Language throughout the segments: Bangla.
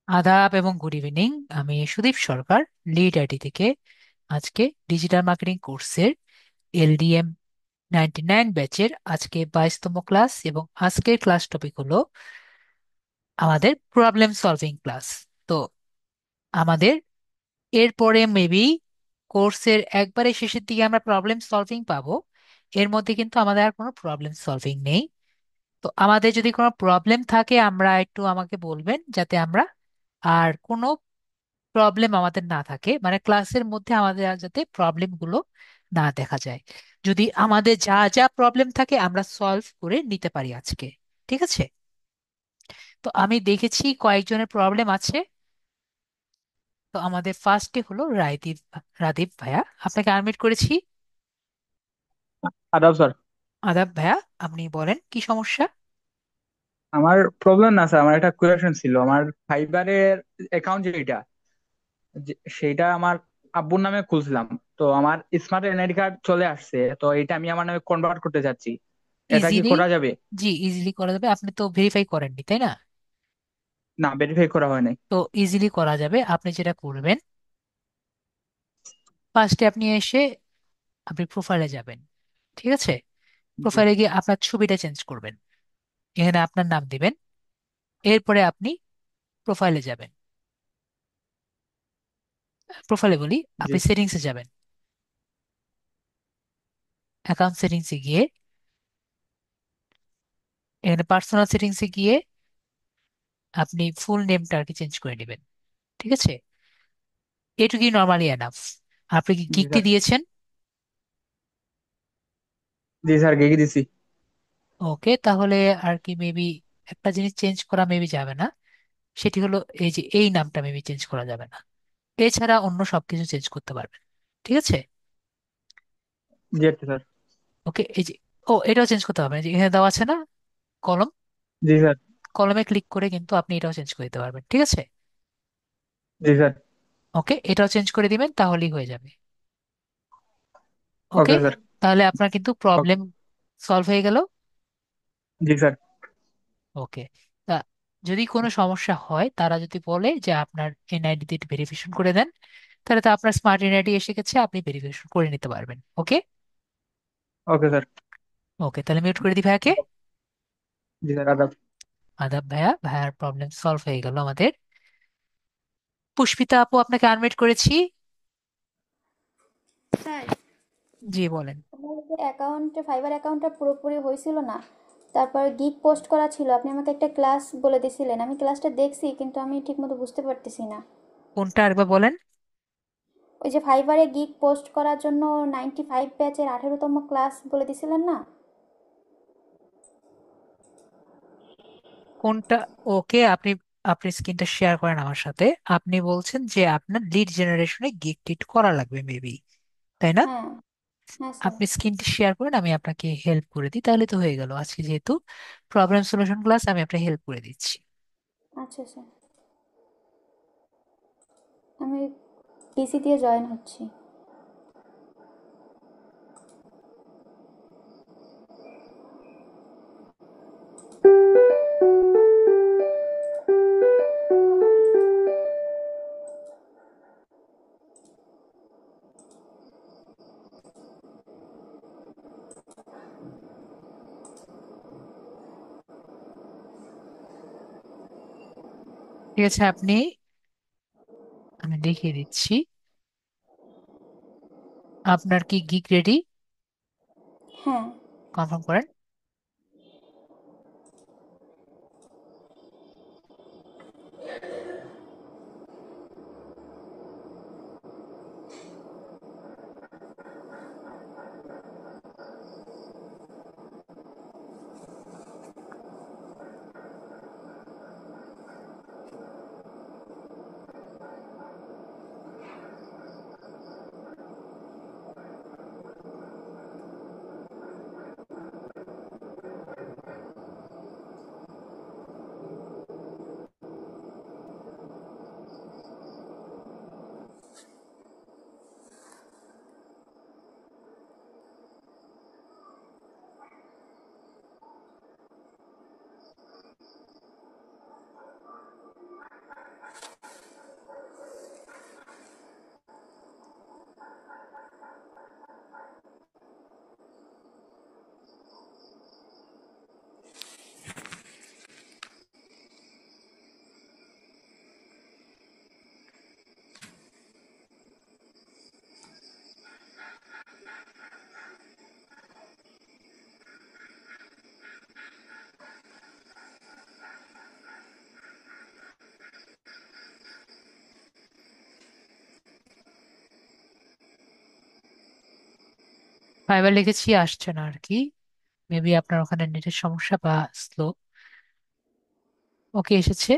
আদাব এবং গুড ইভিনিং। আমি সুদীপ সরকার, লিড আইটি থেকে। আজকে ডিজিটাল মার্কেটিং কোর্সের এলডিএম 99 ব্যাচের আজকে 22তম ক্লাস, এবং আজকের ক্লাস টপিক হলো আমাদের প্রবলেম সলভিং ক্লাস। তো আমাদের এরপরে মেবি কোর্সের একবারে শেষের দিকে আমরা প্রবলেম সলভিং পাবো। এর মধ্যে কিন্তু আমাদের আর কোনো প্রবলেম সলভিং নেই। তো আমাদের যদি কোনো প্রবলেম থাকে আমরা একটু আমাকে বলবেন, যাতে আমরা আর কোনো প্রবলেম আমাদের না থাকে, মানে ক্লাসের মধ্যে আমাদের আর যাতে প্রবলেম গুলো না দেখা যায়। যদি আমাদের যা যা প্রবলেম থাকে আমরা সলভ করে নিতে পারি আজকে। ঠিক আছে? তো আমি দেখেছি কয়েকজনের প্রবলেম আছে। তো আমাদের ফার্স্টে হলো রাদীপ ভাইয়া, আপনাকে আনমিউট করেছি। আদাব স্যার। আদাব ভাইয়া, আপনি বলেন কি সমস্যা। আমার প্রবলেম না স্যার, আমার একটা কোয়েশন ছিল। আমার ফাইবারের অ্যাকাউন্ট যেটা, সেইটা আমার আব্বুর নামে খুলছিলাম। তো আমার স্মার্ট এনআইডি কার্ড চলে আসছে, তো এটা আমি আমার নামে কনভার্ট করতে চাচ্ছি। এটা কি ইজিলি, করা যাবে? জি ইজিলি করা যাবে। আপনি তো ভেরিফাই করেননি, তাই না? না, ভেরিফাই করা হয় নাই। তো ইজিলি করা যাবে। আপনি যেটা করবেন, ফার্স্টে আপনি এসে আপনি প্রোফাইলে যাবেন। ঠিক আছে? জি প্রোফাইলে গিয়ে আপনার ছবিটা চেঞ্জ করবেন। এখানে আপনার নাম দিবেন। এরপরে আপনি প্রোফাইলে যাবেন। প্রোফাইলে বলি, জি আপনি সেটিংসে যাবেন। অ্যাকাউন্ট সেটিংসে গিয়ে এখানে পার্সোনাল সেটিংসে গিয়ে আপনি ফুল নেমটা আর কি চেঞ্জ করে নেবেন। ঠিক আছে? এটুকুই নর্মালি এনাফ। আপনি কি জি গিকটি স্যার। দিয়েছেন? জি স্যার, গেগে দিছি। ওকে, তাহলে আর কি মেবি একটা জিনিস চেঞ্জ করা মেবি যাবে না। সেটি হলো এই যে এই নামটা মেবি চেঞ্জ করা যাবে না। এছাড়া অন্য সবকিছু চেঞ্জ করতে পারবেন। ঠিক আছে? জি আচ্ছা স্যার। ওকে, এই যে, ও এটাও চেঞ্জ করতে পারবেন। এই যে এখানে দেওয়া আছে না কলম, জি স্যার। কলমে ক্লিক করে কিন্তু আপনি এটাও চেঞ্জ করে দিতে পারবেন। ঠিক আছে? জি স্যার। ওকে, এটাও চেঞ্জ করে দিবেন, তাহলেই হয়ে যাবে। ওকে, ওকে স্যার। তাহলে আপনার কিন্তু ওকে। প্রবলেম সলভ হয়ে গেল। জি স্যার। ওকে, তা যদি কোনো সমস্যা হয়, তারা যদি বলে যে আপনার এনআইডি দিয়ে ভেরিফিকেশন করে দেন, তাহলে তো আপনার স্মার্ট এনআইডি এসে গেছে, আপনি ভেরিফিকেশন করে নিতে পারবেন। ওকে। Okay sir. ওকে, তাহলে মিউট করে দিই ভাইয়াকে। জি স্যার, আদাব। আদাব ভাইয়া, ভাইয়ার প্রবলেম সলভ হয়ে গেল আমাদের। পুষ্পিতা আপু, আপনাকে আনমিউট করেছি। স্যার, জি বলেন। আমার যে অ্যাকাউন্টে ফাইবার অ্যাকাউন্টটা পুরোপুরি হয়েছিল না। তারপর গিগ পোস্ট করা ছিল, আপনি আমাকে একটা ক্লাস বলে দিয়েছিলেন, আমি ক্লাসটা দেখছি কিন্তু আমি ঠিকমতো বুঝতে পারতেছি না। কোনটা আরেকবার বলেন। ওই যে ফাইবারে গিগ পোস্ট করার জন্য 95 ব্যাচের 18তম ক্লাস বলে দিয়েছিলেন না? কোনটা? ওকে, আপনি আপনি স্ক্রিনটা শেয়ার করেন আমার সাথে। আপনি বলছেন যে আপনার লিড জেনারেশনে গিগ টিট করা লাগবে মেবি, তাই না? হ্যাঁ। হ্যাঁ স্যার। আপনি স্ক্রিনটি শেয়ার করেন, আমি আপনাকে হেল্প করে দিই, তাহলে তো হয়ে গেল। আজকে যেহেতু প্রবলেম সলিউশন ক্লাস, আমি আপনাকে হেল্প করে দিচ্ছি। আচ্ছা স্যার, আমি পিসি দিয়ে জয়েন হচ্ছি। ঠিক আছে, আমি দেখিয়ে দিচ্ছি। আপনার কি গিগ রেডি? হ্যাঁ। কনফার্ম করেন। ফাইবার লিখেছি, আসছে না আর কি। মেবি আপনার ওখানে নেটের সমস্যা বা স্লো। ওকে, এসেছে।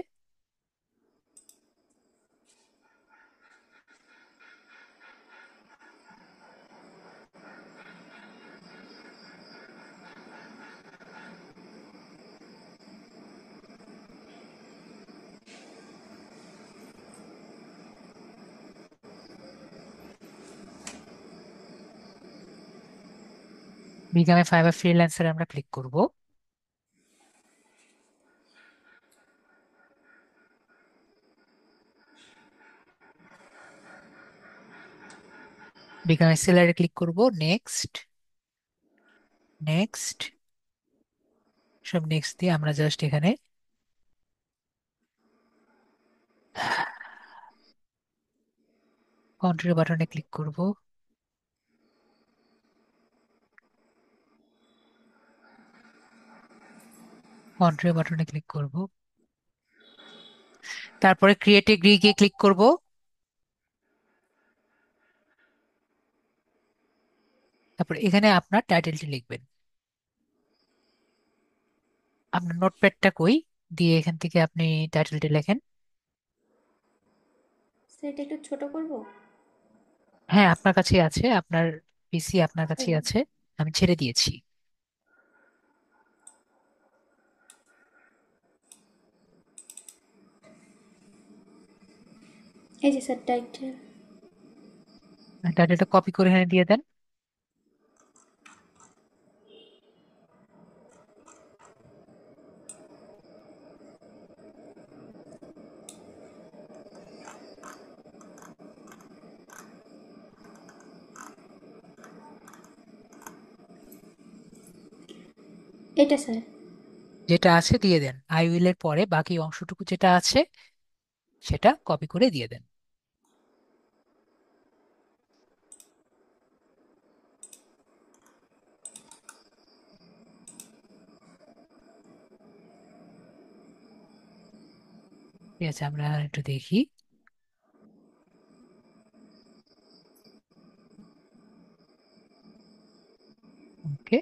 বিকামে ফাইবার ফ্রিল্যান্সারে আমরা ক্লিক করব। বিকামে সেলারে ক্লিক করব, নেক্সট, নেক্সট, সব নেক্সট দিয়ে আমরা জাস্ট এখানে কন্ট্রি বাটনে ক্লিক করব। কন্ট্রি বাটনে ক্লিক করব, তারপরে ক্রিয়েট এ গিয়ে ক্লিক করব। তারপর এখানে আপনার টাইটেলটি লিখবেন। আপনার নোটপ্যাডটা কই, দিয়ে এখান থেকে আপনি টাইটেলটি লেখেন। সেটা একটু ছোট করব। হ্যাঁ, আপনার কাছেই আছে, আপনার পিসি আপনার ও, কাছেই আছে, আমি ছেড়ে দিয়েছি। এই যে স্যার টাইটেল। টাইটেলটা কপি করে এখানে দিয়ে দেন। এটা স্যার। যেটা আছে দিয়ে দেন, আই উইল এর পরে বাকি অংশটুকু যেটা আছে সেটা কপি করে দিয়ে দেন। ঠিক আছে, আমরা একটু দেখি। ওকে,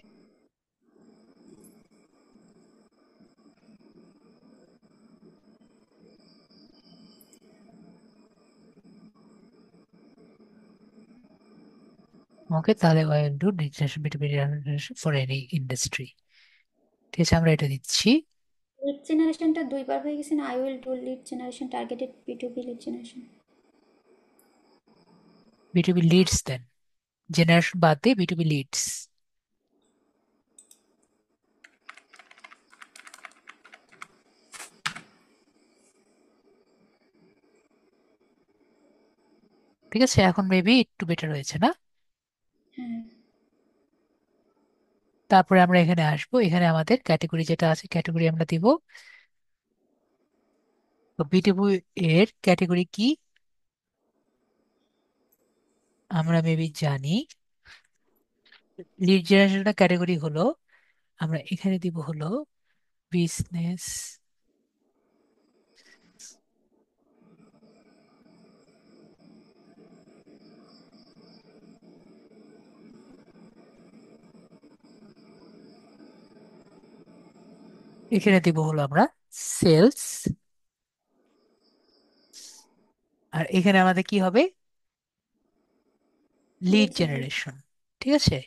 ওকে, তাহলে I will do digital বিটুবি for any industry. ঠিক আছে, আমরা এটা দিচ্ছি। লিড জেনারেশনটা দুইবার হয়ে গেছে না? I will do lead generation targeted B2B lead generation. বিটুবি লিডস দেন, জেনারেশন বাদ দিয়ে বিটুবি লিডস। ঠিক আছে, এখন মেবি একটু বেটার হয়েছে না? হ্যাঁ। তারপরে আমরা এখানে আসবো, এখানে আমাদের ক্যাটাগরি যেটা আছে ক্যাটাগরি আমরা দিব। তো বিটুবি এর ক্যাটাগরি কি আমরা মেবি জানি। লিড জেনারেশনের ক্যাটাগরি হলো, আমরা এখানে দিব হলো বিজনেস। এখানে দিব হলো আমরা সেলস। আর এখানে আমাদের কি হবে, লিড লিড জেনারেশন। জেনারেশন। ঠিক আছে,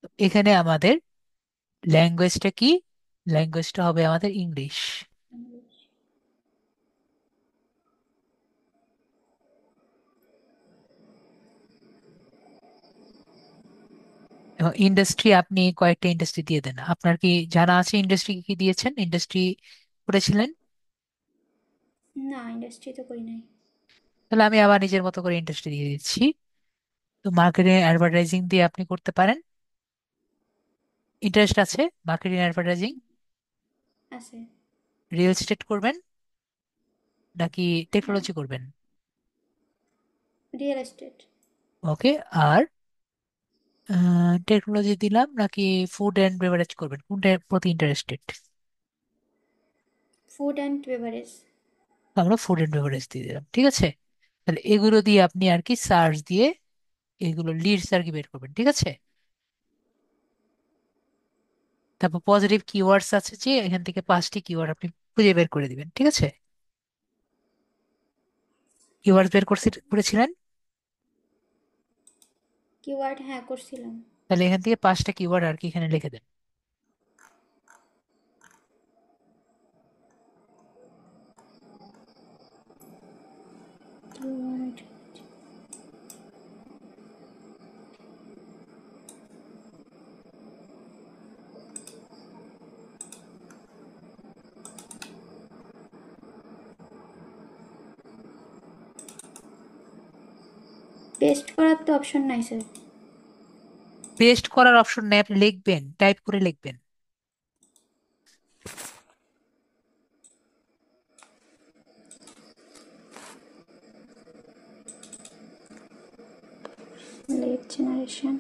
তো এখানে আমাদের ল্যাঙ্গুয়েজটা কি, ল্যাঙ্গুয়েজটা হবে আমাদের ইংলিশ। এবং ইন্ডাস্ট্রি আপনি কয়েকটা ইন্ডাস্ট্রি দিয়ে দেন। আপনার কি জানা আছে ইন্ডাস্ট্রি কি কি দিয়েছেন, ইন্ডাস্ট্রি করেছিলেন? না, ইন্ডাস্ট্রি তো করি নাই। তাহলে আমি আবার নিজের মতো করে ইন্ডাস্ট্রি দিয়ে দিচ্ছি। তো মার্কেটিং অ্যাডভার্টাইজিং দিয়ে আপনি করতে পারেন। ইন্টারেস্ট আছে মার্কেটিং অ্যাডভার্টাইজিং? আছে। রিয়েল এস্টেট করবেন নাকি হ্যাঁ। টেকনোলজি করবেন? Real estate. ওকে, আর টেকনোলজি দিলাম নাকি ফুড অ্যান্ড বেভারেজ করবেন, কোনটার প্রতি ইন্টারেস্টেড? Food and beverage. আমরা ফুড অ্যান্ড বেভারেজ দিয়ে দিলাম। ঠিক আছে, তাহলে এগুলো দিয়ে আপনি আর কি সার্চ দিয়ে এগুলো লিডস আর কি বের করবেন। ঠিক আছে, তারপর পজিটিভ কিওয়ার্ডস আছে, যে এখান থেকে 5টি কিওয়ার্ড আপনি খুঁজে বের করে দিবেন, ঠিক আছে? কিওয়ার্ড বের করেছিলেন? কিওয়ার্ড হ্যাঁ করছিলাম। তাহলে এখান থেকে 5টা কিওয়ার্ড আর কি এখানে লিখে দেন। কিওয়ার্ড পেস্ট করার তো অপশন নাই স্যার। পেস্ট করার অপশন নেই, আপনি লিখবেন, টাইপ করে লিখবেন। Lead generation.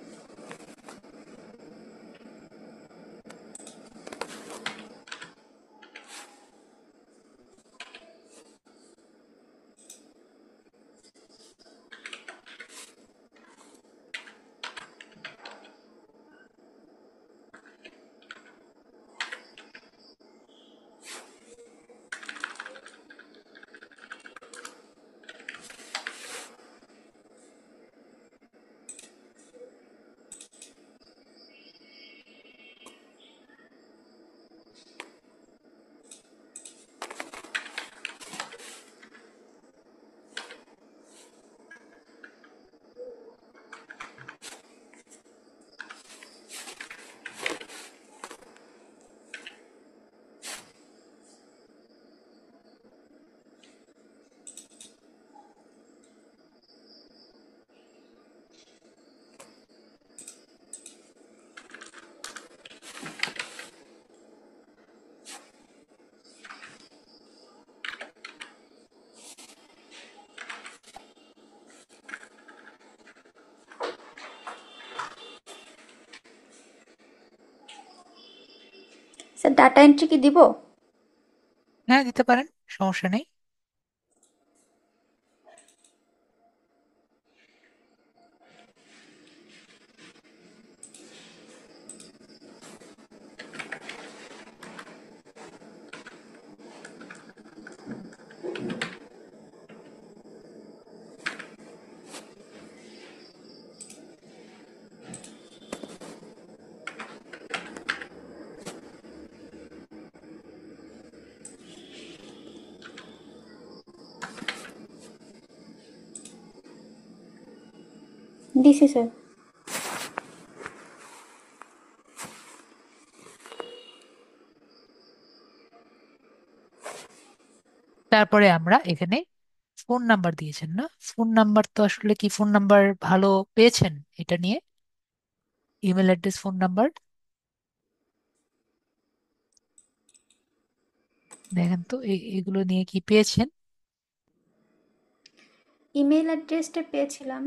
Sir data entry কি দিব? হ্যাঁ, দিতে পারেন, সমস্যা নেই। দিছি স্যার। তারপরে আমরা এখানে ফোন নাম্বার দিয়েছেন না? ফোন নাম্বার তো আসলে কি, ফোন নাম্বার ভালো পেয়েছেন এটা নিয়ে? ইমেল অ্যাড্রেস, ফোন নাম্বার দেখেন তো, এগুলো নিয়ে কি পেয়েছেন? ইমেল অ্যাড্রেসটা পেয়েছিলাম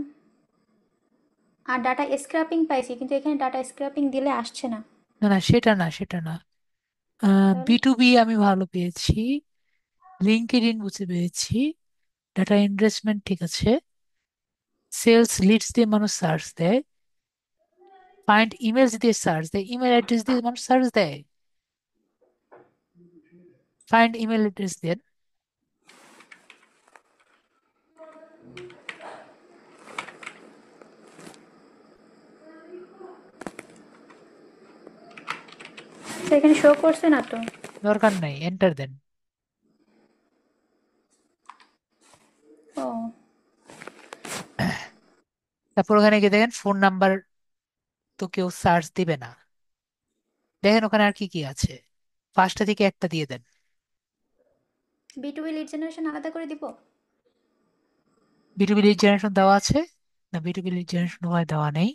আর ডাটা স্ক্র্যাপিং পাইছি, কিন্তু এখানে ডাটা স্ক্র্যাপিং দিলে আসছে না। না না, সেটা না, সেটা না। তাহলে বি আমি ভালো পেয়েছি, লিঙ্কড ইন বুঝে পেয়েছি, ডাটা ইনভেস্টমেন্ট ঠিক আছে, সেলস লিডস দিয়ে মানুষ সার্চ দেয়, ফাইন্ড ইমেলস দিয়ে সার্চ দেয়, ইমেল অ্যাড্রেস দিয়ে মানুষ সার্চ দেয়, ফাইন্ড ইমেল অ্যাড্রেস দেন। স্যার এখানে শো করছে না তো। দরকার নাই, এন্টার দেন। ও তারপর ওখানে গিয়ে দেখেন ফোন নাম্বার তো কেউ সার্চ দিবে না। দেখেন ওখানে আর কি কি আছে, 5টা থেকে একটা দিয়ে দেন। B2B লিড জেনারেশন আলাদা করে দিব? বিটুবি লিড জেনারেশন দেওয়া আছে? না, বিটুবি লিড জেনারেশন হয় দেওয়া নেই।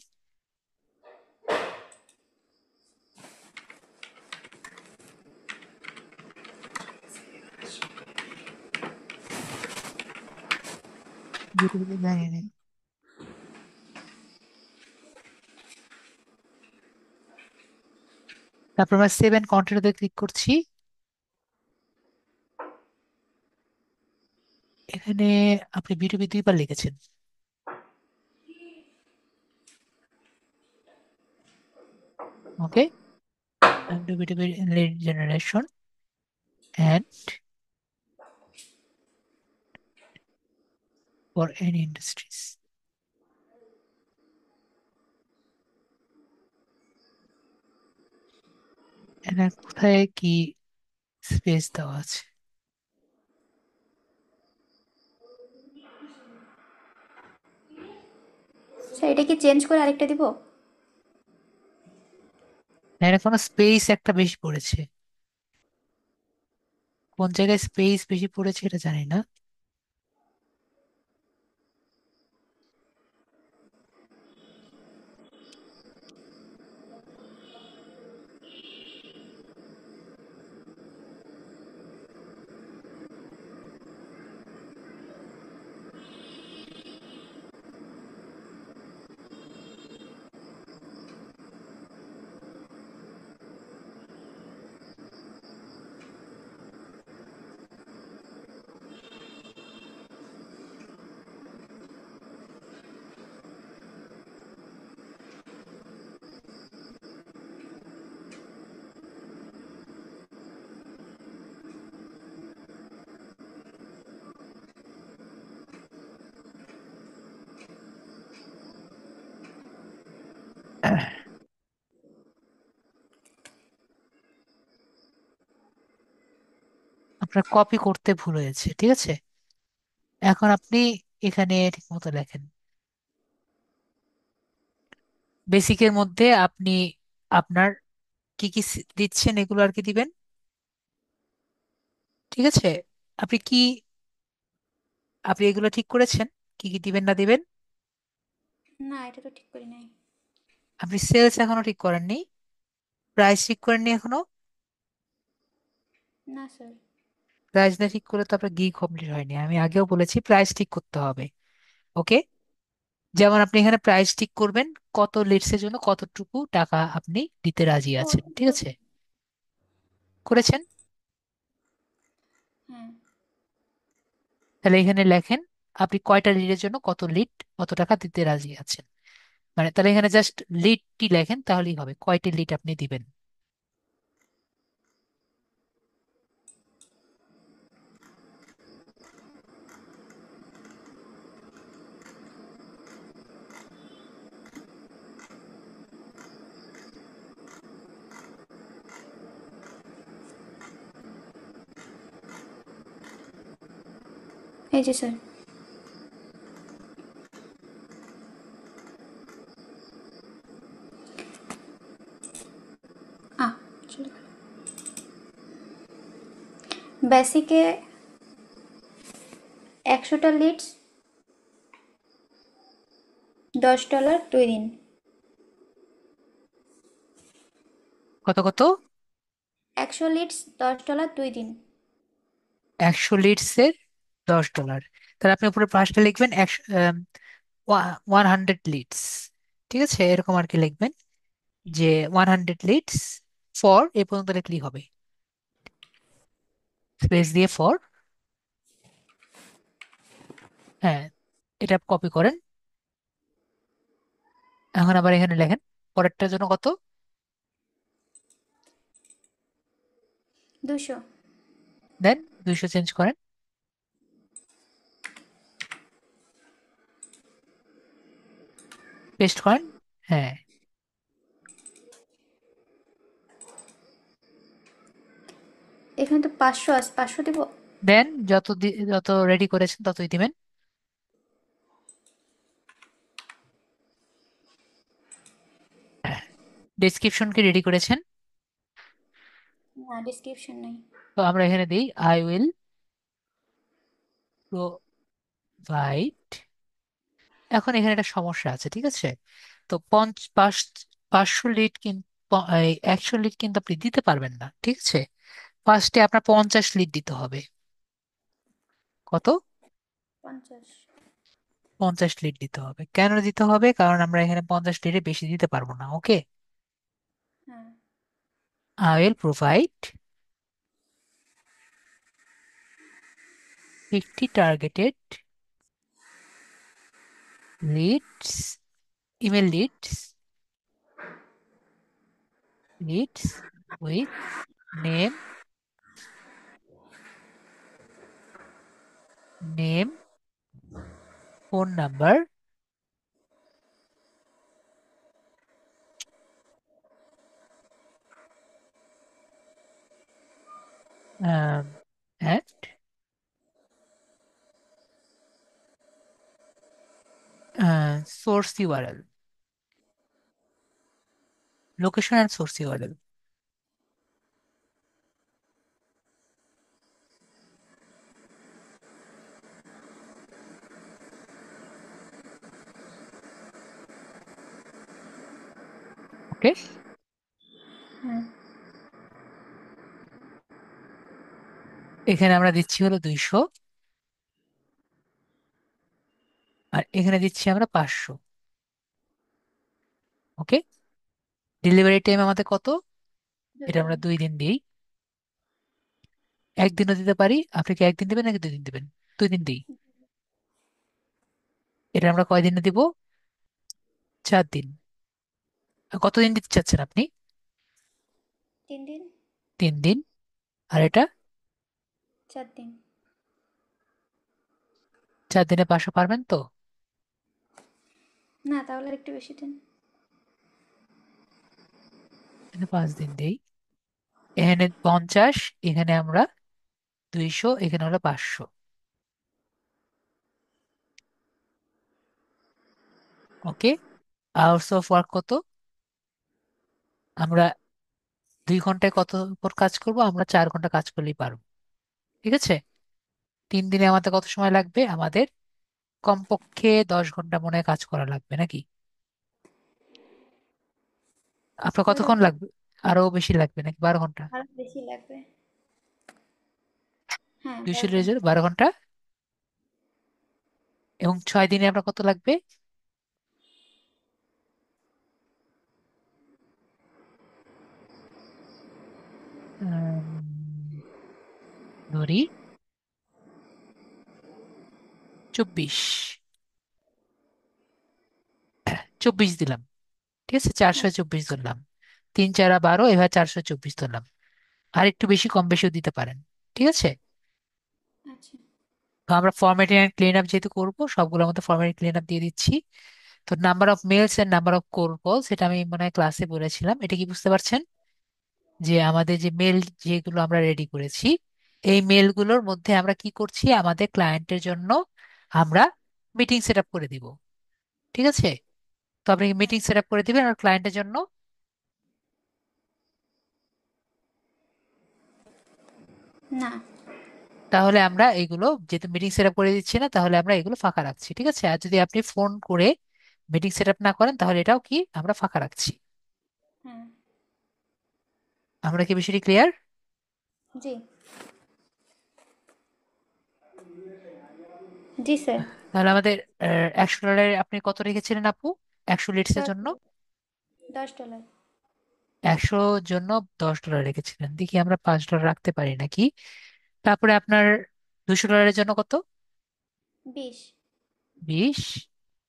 বিটুবি লিড নেই। তারপর আমরা 7 কন্টেন্টে ক্লিক করছি। এখানে আপনি বিটুবি 2বার লিখেছেন। ওকে, indubitably in lead generation and for any industries. এখানে কোথায় কি স্পেস দেওয়া আছে? স্যার এটা কি চেঞ্জ করে আরেকটা দিব? এখানে কোনো স্পেস একটা বেশি পড়েছে। কোন জায়গায় স্পেস বেশি পড়েছে এটা জানি না। আপনার কপি করতে ভুল হয়েছে, ঠিক আছে। এখন আপনি এখানে ঠিক মতো লেখেন। বেসিকের মধ্যে আপনি আপনার কি কি দিচ্ছেন এগুলো আর কি দিবেন, ঠিক আছে। আপনি কি আপনি এগুলো ঠিক করেছেন কি কি দিবেন না দিবেন? না, এটা তো ঠিক করি নাই। আপনি সেলস এখনো ঠিক করেননি, প্রাইস ঠিক করেননি এখনো। না স্যার। প্রাইস না ঠিক করে তো আপনার গিগ কমপ্লিট হয়নি। আমি আগেও বলেছি প্রাইস ঠিক করতে হবে। ওকে, যেমন আপনি এখানে প্রাইস ঠিক করবেন কত লিডসের জন্য কতটুকু টাকা আপনি দিতে রাজি ও আছেন, ঠিক তো। আছে। করেছেন? হ্যাঁ। তাহলে এখানে লেখেন আপনি কয়টা লিডের জন্য কত লিড কত টাকা দিতে রাজি আছেন। মানে তাহলে এখানে জাস্ট লিডটি লেখেন, তাহলেই হবে কয়টি লিড আপনি দিবেন। এই যে স্যার। আ চলে গেল। বেসিকে ১০০টা লিডস, $10 2 দিন। কত কত? ১০০ লিডস $10 2 দিন। 100 লিডসের $10। তাহলে আপনি উপরে পাঁচটা লিখবেন 100 লিডস, ঠিক আছে, এরকম আর কি লিখবেন যে 100 লিডস ফর এ পর্যন্ত লিখলেই হবে। স্পেস দিয়ে ফর। হ্যাঁ, এটা কপি করেন। এখন আবার এখানে লেখেন পরেরটার জন্য কত। দুশো। দেন 200 চেঞ্জ করেন, পেস্ট করেন। হ্যাঁ, এখানে তো 500 আছে, 500 দিব। দেন যত রেডি করেছেন ততই দিবেন। ডেসক্রিপশন কি রেডি করেছেন? না, ডিসক্রিপশন নাই। তো আমরা এখানে দিই আই উইল প্রোভাইড। এখন এখানে একটা সমস্যা আছে, ঠিক আছে। তো 500 লিড কিন্তু 100 লিড কিন্তু আপনি দিতে পারবেন না, ঠিক আছে। ফার্স্টে আপনার 50 লিড দিতে হবে। কত? 50। 50 লিড দিতে হবে। কেন দিতে হবে? কারণ আমরা এখানে 50 লিডে বেশি দিতে পারবো না। ওকে, হ্যাঁ। I will provide 50 targeted leads, email leads with name, name, phone number, and source URL, location and source URL. Okay, হ্যাঁ। এখানে আমরা দিচ্ছি হলো 200, আর এখানে দিচ্ছি আমরা 500। ওকে, ডেলিভারি টাইম আমাদের কত? 2 এটা দিন। আমরা 2 দিন দিই। একদিনও দিতে পারি। আপনি কি একদিন দিবেন নাকি 2 দিন দিবেন? 2 দিন দিই। এটা আমরা কয় দিনে দিব? 4 দিন। আর কতদিন দিতে চাচ্ছেন আপনি? 3 দিন। 3 দিন। আর এটা 4 দিন। 4 দিনে 500 পারবেন তো? না, তাহলে একটু বেশি দিন। এখানে 5 দিন দেই। এখানে 50, এখানে আমরা 200, এখানে হলো 500। ওকে, আওয়ার্স অফ ওয়ার্ক কত? আমরা 2 ঘন্টায় কত উপর কাজ করব? আমরা 4 ঘন্টা কাজ করলেই পারবো। ঠিক আছে, 3 দিনে আমাদের কত সময় লাগবে? আমাদের কমপক্ষে 10 ঘন্টা মনে হয় কাজ করা লাগবে নাকি? আপনার হবে। কতক্ষণ লাগবে? আরো বেশি লাগবে নাকি? 12 ঘন্টা? আরো বেশি লাগবে। হ্যাঁ, 200 12 ঘন্টা। 12 ঘন্টা। এবং 6 দিনে আপনার কত লাগবে? ধরি 24, 24 দিলাম। ঠিক আছে, চারশো হ্যাঁ। চব্বিশ ধরলাম। 3 4 12, এবার 424 ধরলাম। আর একটু বেশি কম বেশিও দিতে পারেন। ঠিক আছে, আচ্ছা। তো আমরা ফরম্যাটিং অ্যান্ড ক্লিন আপ যেহেতু করবো, সবগুলোর মধ্যে ফরম্যাটিং ক্লিন আপ দিয়ে দিচ্ছি। তো number of mails and number of core call, সেটা আমি মনে হয় ক্লাসে বলেছিলাম। এটা কি বুঝতে পারছেন? যে আমাদের যে মেল যেগুলো আমরা রেডি করেছি, এই মেলগুলোর মধ্যে আমরা কি করছি? আমাদের ক্লায়েন্টের জন্য আমরা মিটিং সেট আপ করে দিব। ঠিক আছে, তো আপনি হ্যাঁ। মিটিং সেট আপ করে দিবেন আর ক্লায়েন্টের জন্য। না। তাহলে আমরা এইগুলো যেহেতু মিটিং সেট আপ করে দিচ্ছি না, তাহলে আমরা এগুলো ফাঁকা রাখছি। ঠিক আছে, আর যদি আপনি ফোন করে মিটিং সেট আপ না করেন, তাহলে এটাও কি আমরা ফাঁকা রাখছি। হ্যাঁ। আমরা কি বিষয়টি ক্লিয়ার? জি। জি স্যার। তাহলে আমাদের $100 আপনি কত রেখেছিলেন আপু? 100 লিটসের দশ জন্য? 10 ডলার। 100 জন্য $10 রেখেছিলেন। দেখি আমরা $5 রাখতে পারি নাকি। তারপরে আপনার $200 জন্য কত? 20। 20,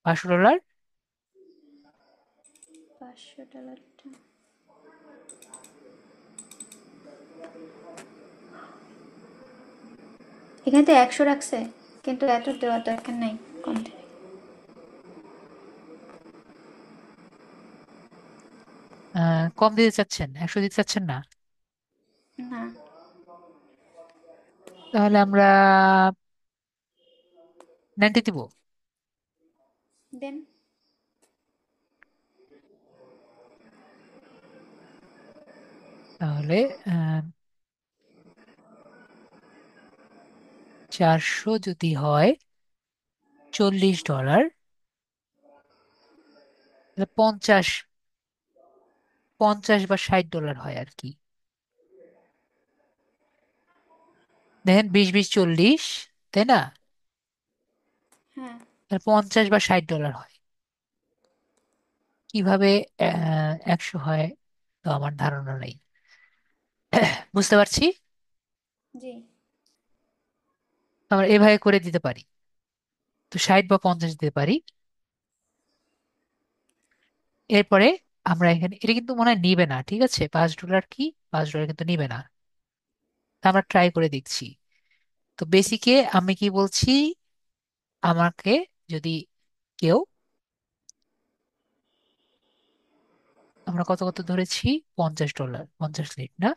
$500। 500 ডলারটা। এখানে তো 100 রাখছে, কিন্তু এত দেওয়ার দরকার নাই। কম দেবে। কম দিতে চাচ্ছেন? 100 দিতে চাচ্ছেন না? না। তাহলে আমরা 90 দিব। দেন। তাহলে 400 যদি হয় $40, তাহলে 50, 50 বা $60 হয় আর কি। দেখেন, 20 20 40, তাই না? হ্যাঁ। তাহলে 50 বা $60 হয়। কিভাবে 100 হয়, তো আমার ধারণা নেই। বুঝতে পারছি। জি। আমরা এভাবে করে দিতে পারি। তো 60 বা 50 দিতে পারি। এরপরে আমরা এখানে এটা কিন্তু মনে হয় নিবে না, ঠিক আছে, $5 কি, $5 কিন্তু নিবে না। তা আমরা ট্রাই করে দেখছি। তো বেসিকে আমি কি বলছি, আমাকে যদি কেউ, আমরা কত কত ধরেছি, $50, 50 লিট না,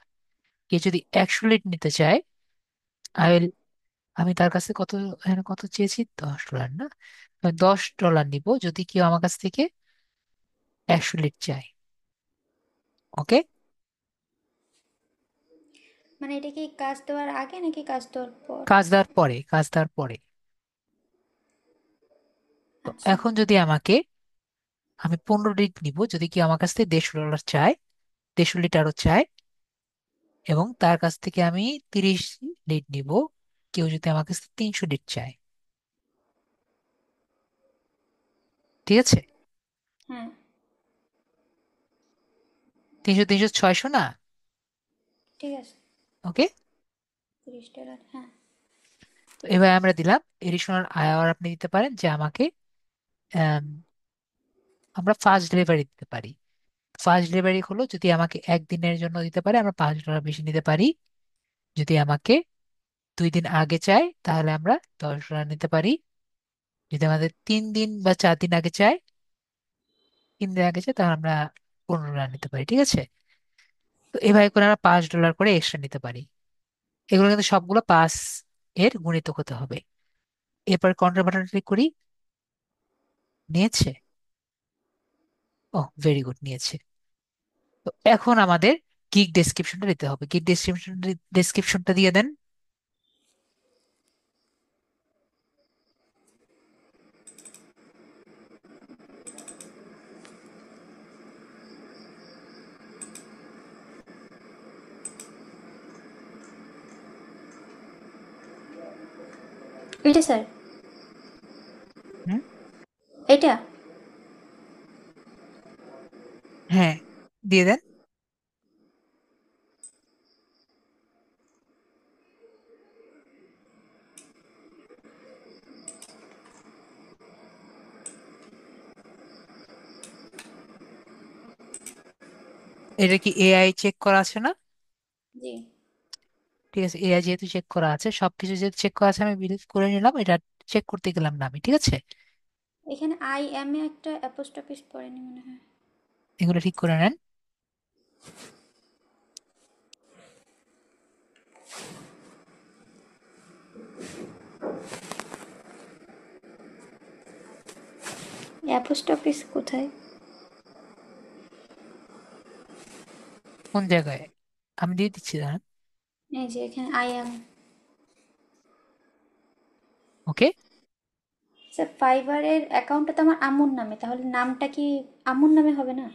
কেউ যদি 100 লিট নিতে চায়, আই উইল, আমি তার কাছে কত, এখানে কত চেয়েছি, $10 না, আমি $10 নিব যদি কেউ আমার কাছ থেকে 100 লিট চায়। ওকে। মানে এটা কি কাজ দেওয়ার আগে নাকি কাজ দেওয়ার পর? কাজ দেওয়ার পরে, কাজ দেওয়ার পরে। তো আচ্ছা। এখন যদি আমাকে, আমি 15 লিট নিব যদি কেউ আমার কাছ থেকে $150 চায়, 150 লিটারও চায়, এবং তার কাছ থেকে আমি 30 লিট নিব কেউ যদি আমার কাছ থেকে 300 লিট চায়। ঠিক আছে। হ্যাঁ। 300 300 600 না। ঠিক আছে। ওকে। $30, হ্যাঁ। তো এবার আমরা দিলাম এডিশনাল আওয়ার, আপনি দিতে পারেন যে আমাকে আম, আমরা ফাস্ট ডেলিভারি দিতে পারি। ফাস্ট ডেলিভারি হলো যদি আমাকে একদিনের জন্য দিতে পারে আমরা $5 বেশি নিতে পারি। যদি আমাকে 2 দিন আগে চাই তাহলে আমরা $10 নিতে পারি। যদি আমাদের 3 দিন বা 4 দিন আগে চাই, 3 দিন আগে চাই, তাহলে আমরা $15 নিতে পারি। ঠিক আছে। তো এভাবে করে আমরা $5 করে এক্সট্রা নিতে পারি। এগুলো কিন্তু সবগুলো 5 এর গুণিতক হতে হবে। এরপর কন্ট্রোল বাটন ক্লিক করি। নিয়েছে। ও, ভেরি গুড, নিয়েছে। তো এখন আমাদের গিগ ডেসক্রিপশনটা দিতে হবে। গিগ ডেসক্রিপশনটা দিয়ে দেন। এটা স্যার? হুম, এটা? হ্যাঁ, দিয়ে দেন। এটা কি এআই চেক করা আছে না? জি। ঠিক আছে, এআই যেহেতু চেক করা আছে, সবকিছু যেহেতু চেক করা আছে, আমি বিলিভ করে নিলাম। এটা চেক করতে গেলাম না আমি, ঠিক আছে। এখানে আই এম এ একটা অ্যাপোস্ট্রফিস পড়েনি মনে হয়। এগুলো ঠিক করে নেন। অ্যাপোস্ট্রফিস কোথায়? কোন জায়গায়? আমি দিয়ে দিচ্ছি, দাঁড়ান। এই যে এখানে আই এম। ওকে। স্যার ফাইবারের অ্যাকাউন্টটা তো আমার আম্মুর নামে, তাহলে নামটা কি আম্মুর নামে হবে না?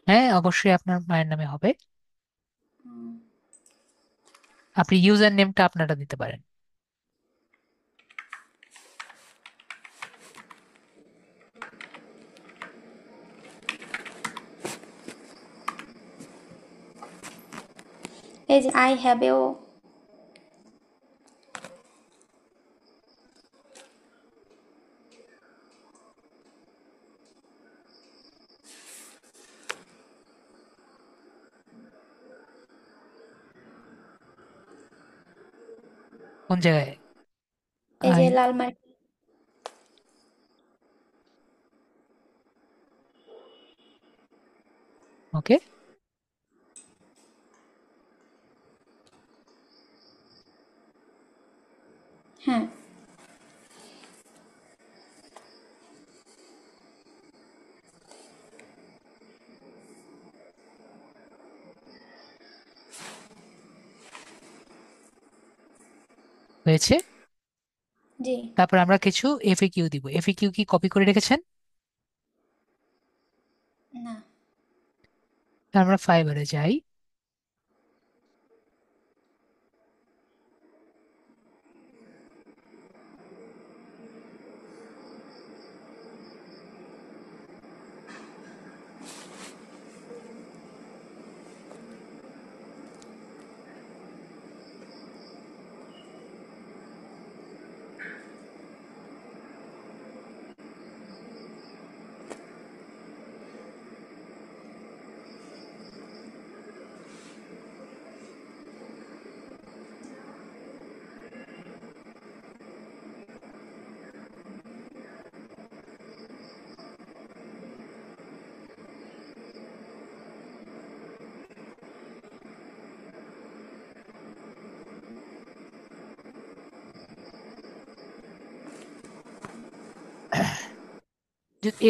হ্যাঁ, অবশ্যই আপনার মায়ের নামে হবে। হুম। আপনি ইউজার নেমটা আপনারা দিতে পারেন। এই যে আই হ্যাভ এও। কোন জায়গায়? এই যে আই। Lal mark. ওকে। হ্যাঁ। হয়েছে। জি। তারপর আমরা কিছু এফএকিউ দিব। এফএকিউ কি কপি করে রেখেছেন? না। আমরা ফাইবারে যাই।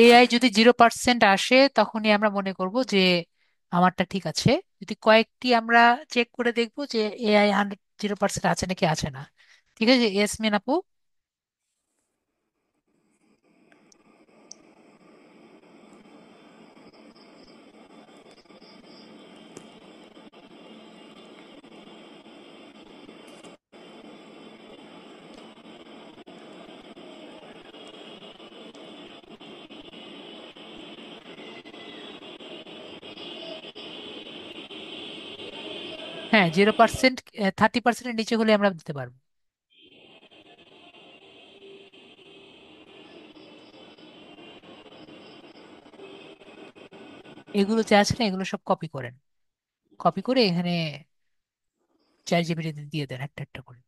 এআই যদি 0% আসে তখনই আমরা মনে করব যে আমারটা ঠিক আছে। যদি কয়েকটি আমরা চেক করে দেখবো যে এআই 0% আছে নাকি আছে না। ঠিক আছে ইয়াসমিন আপু? হ্যাঁ, 0%, 30%-এর নিচে হলে আমরা দিতে পারবো। এগুলো যা আছে না এগুলো সব কপি করেন, কপি করে এখানে চ্যাট জিপিটিতে দিয়ে দেন একটা একটা করে।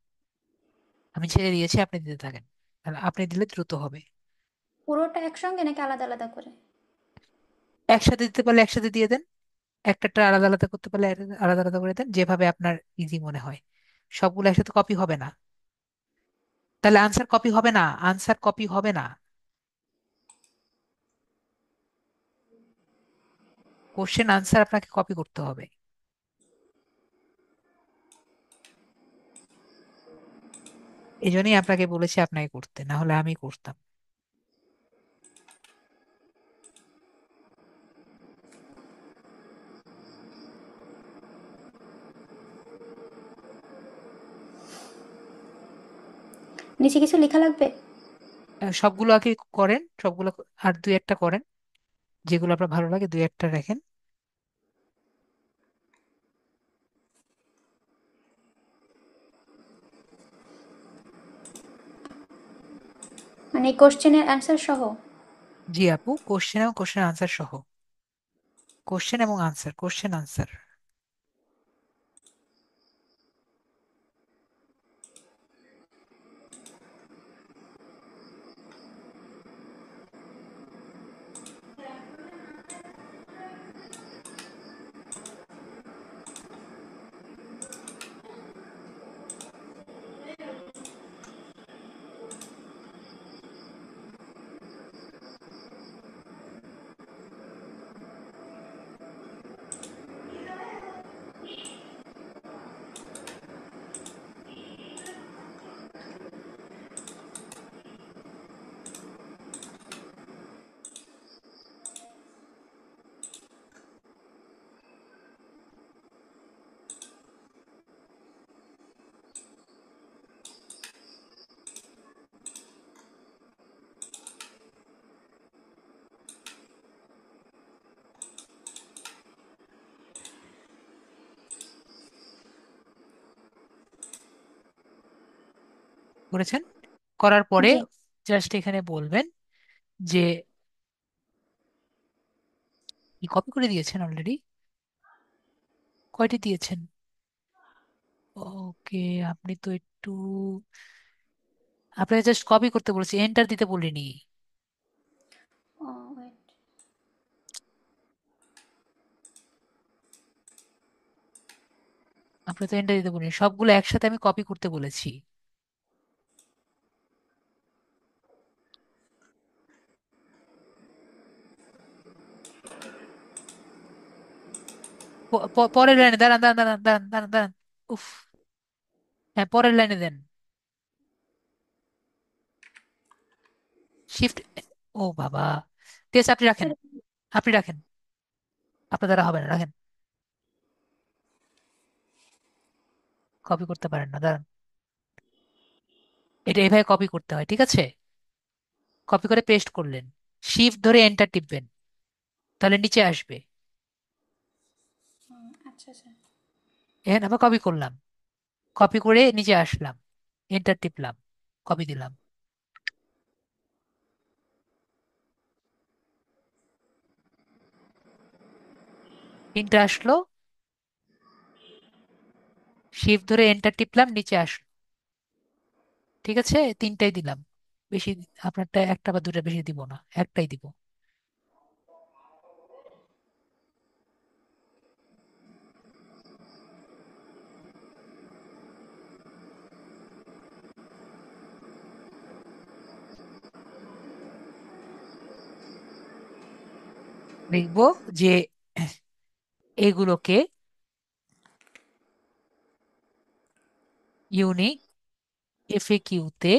আমি ছেড়ে দিয়েছি, আপনি দিতে থাকেন, তাহলে আপনি দিলে দ্রুত হবে। পুরোটা একসঙ্গে নাকি আলাদা আলাদা করে? একসাথে দিতে পারলে একসাথে দিয়ে দেন, একটা একটা আলাদা আলাদা করতে পারলে আলাদা আলাদা করে দেন, যেভাবে আপনার ইজি মনে হয়। সবগুলো একসাথে কপি হবে না, তাহলে আনসার কপি হবে না, আনসার কপি হবে না। কোশ্চেন আনসার আপনাকে কপি করতে হবে। এই জন্যই আপনাকে বলেছি আপনাকে করতে, না হলে আমি করতাম। নিচে কিছু লেখা লাগবে? সবগুলো আগে করেন, সবগুলো আর দুই একটা করেন, যেগুলো আপনার ভালো লাগে দুই একটা রাখেন। মানে কোশ্চেনের অ্যান্সার সহ? জি আপু, কোশ্চেন এবং কোশ্চেন আনসার সহ। কোশ্চেন এবং আনসার, কোশ্চেন আনসার। করেছেন? করার পরে জি। জাস্ট এখানে বলবেন যে কি কপি করে দিয়েছেন অলরেডি? কয়টি দিয়েছেন? ওকে, আপনি তো একটু, আপনাকে জাস্ট কপি করতে বলেছি, এন্টার দিতে বলিনি। ও ওয়েট। আপনি তো এন্টার দিতে বলিনি, সবগুলো একসাথে আমি কপি করতে বলেছি। পরের লাইনে দাঁড়ান দাঁড়ান দাঁড়ান দাঁড়ান দাঁড়ান দাঁড়ান। উফ, হ্যাঁ পরের লাইনে দেন, শিফট। ও বাবা, ঠিক আছে আপনি রাখেন, আপনি রাখেন, আপনার দ্বারা হবে না, রাখেন। কপি করতে পারেন না, দাঁড়ান। এটা এভাবে কপি করতে হয়, ঠিক আছে? কপি করে পেস্ট করলেন, শিফট ধরে এন্টার টিপবেন, তাহলে নিচে আসবে। আচ্ছা আচ্ছা। এখন আবার কপি করলাম, কপি করে নিচে আসলাম, এন্টার টিপলাম, কপি দিলাম, তিনটা আসলো, শিফট ধরে এন্টার টিপলাম, নিচে আসলো। ঠিক আছে, তিনটাই দিলাম, বেশি, আপনারটা একটা বা দুটা বেশি দিব না, একটাই দিব। লিখবো যে এগুলোকে ইউনিক এফএকিউতে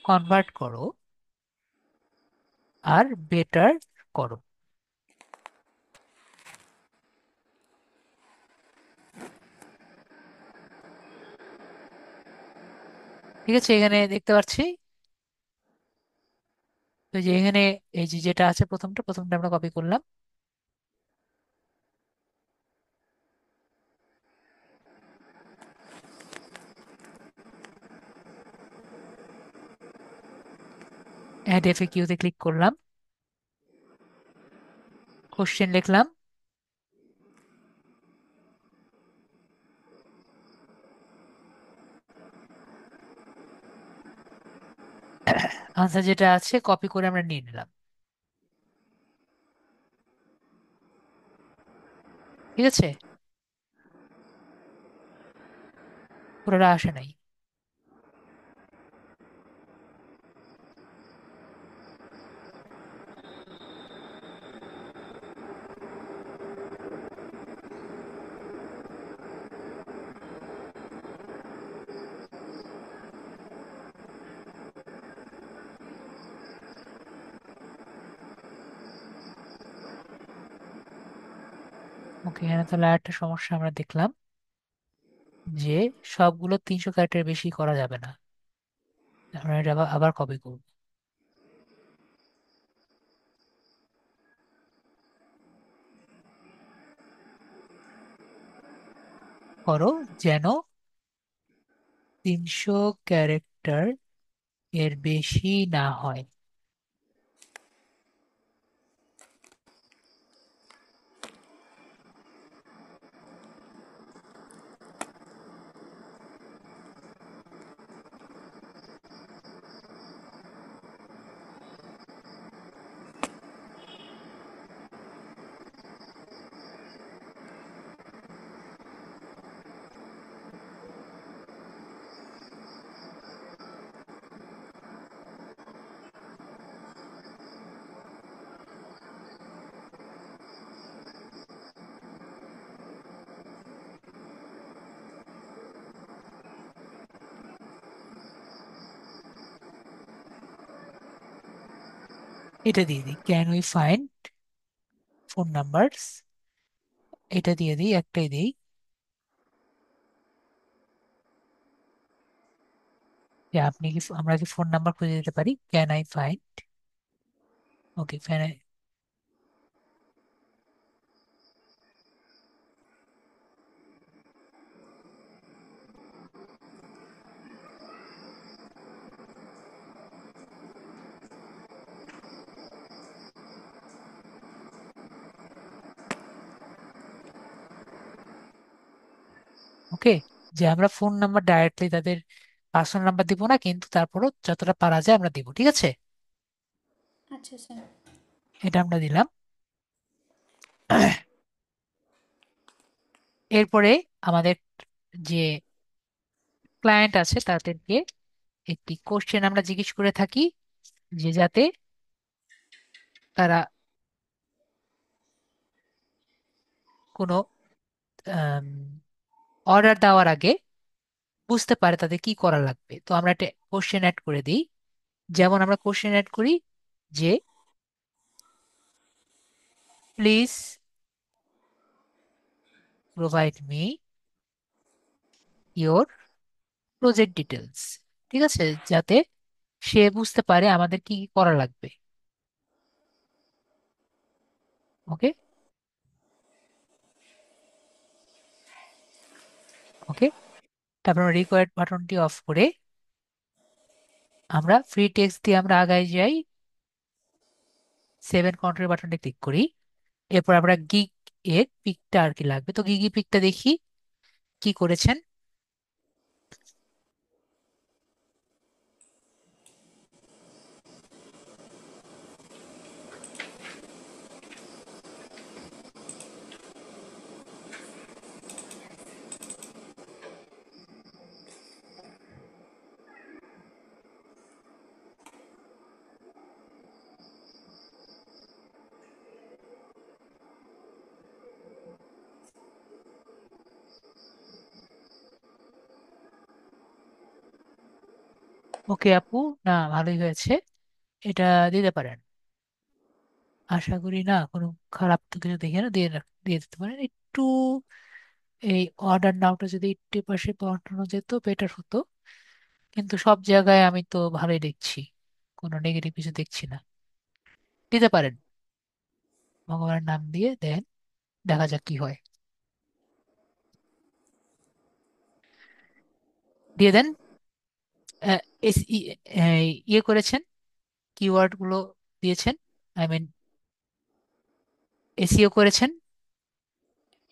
কনভার্ট করো আর বেটার করো। ঠিক আছে, এখানে দেখতে পাচ্ছি তো যে এখানে এই যে যেটা আছে প্রথমটা আমরা কপি করলাম। অ্যাড এফএকিউতে ক্লিক করলাম, কোশ্চেন লিখলাম, আনসার যেটা আছে কপি করে আমরা নিয়ে নিলাম। ঠিক আছে, পুরোটা আসে নাই। ওকে, এখানে তাহলে আরেকটা সমস্যা আমরা দেখলাম যে সবগুলো 300 ক্যারেক্টার বেশি করা যাবে না। আমরা এটা আবার আবার কপি করব, করো যেন 300 ক্যারেক্টার এর বেশি না হয়। এটা দিয়ে দিই, can we find phone numbers, এটা দিয়ে দিই, একটাই দিই যে আপনি কি, আমরা কি ফোন নাম্বার খুঁজে দিতে পারি, ক্যান আই ফাইন্ড। ওকে, ওকে, যে আমরা ফোন নাম্বার ডাইরেক্টলি তাদের পার্সোনাল নাম্বার দিব না, কিন্তু তারপরও যতটা পারা যায় আমরা দিব। ঠিক আছে, আচ্ছা স্যার। এটা আমরা দিলাম। এরপরে আমাদের যে ক্লায়েন্ট আছে তাদেরকে একটি কোশ্চেন আমরা জিজ্ঞেস করে থাকি, যে যাতে তারা কোনো অর্ডার দেওয়ার আগে বুঝতে পারে তাদের কি করা লাগবে। তো আমরা একটা কোশ্চেন অ্যাড করে দিই। যেমন আমরা কোশ্চেন অ্যাড করি যে please provide me your project details. ঠিক আছে, যাতে সে বুঝতে পারে আমাদের কি কি করা লাগবে। ওকে, ওকে, তারপর রিকোয়ার্ড বাটনটি অফ করে আমরা ফ্রি টেক্সট দিয়ে আমরা আগায় যাই, 7 কন্ট্রোল বাটনটি ক্লিক করি। এরপর আমরা গিগ এর পিকটা আর কি লাগবে, তো গিগি পিকটা দেখি কি করেছেন। ওকে আপু, না ভালোই হয়েছে, এটা দিতে পারেন। আশা করি না কোনো খারাপ তো কিছু দেখে না, দিয়ে দিতে পারেন একটু। এই অর্ডার নাওটা যদি 80% পাঠানো যেত বেটার হতো, কিন্তু সব জায়গায় আমি তো ভালোই দেখছি, কোনো নেগেটিভ কিছু দেখছি না। দিতে পারেন, ভগবানের নাম দিয়ে দেন, দেখা যাক কি হয়। দিয়ে দেন। আহ, ইয়ে করেছেন, কিওয়ার্ড গুলো দিয়েছেন, আই মিন এসইও করেছেন।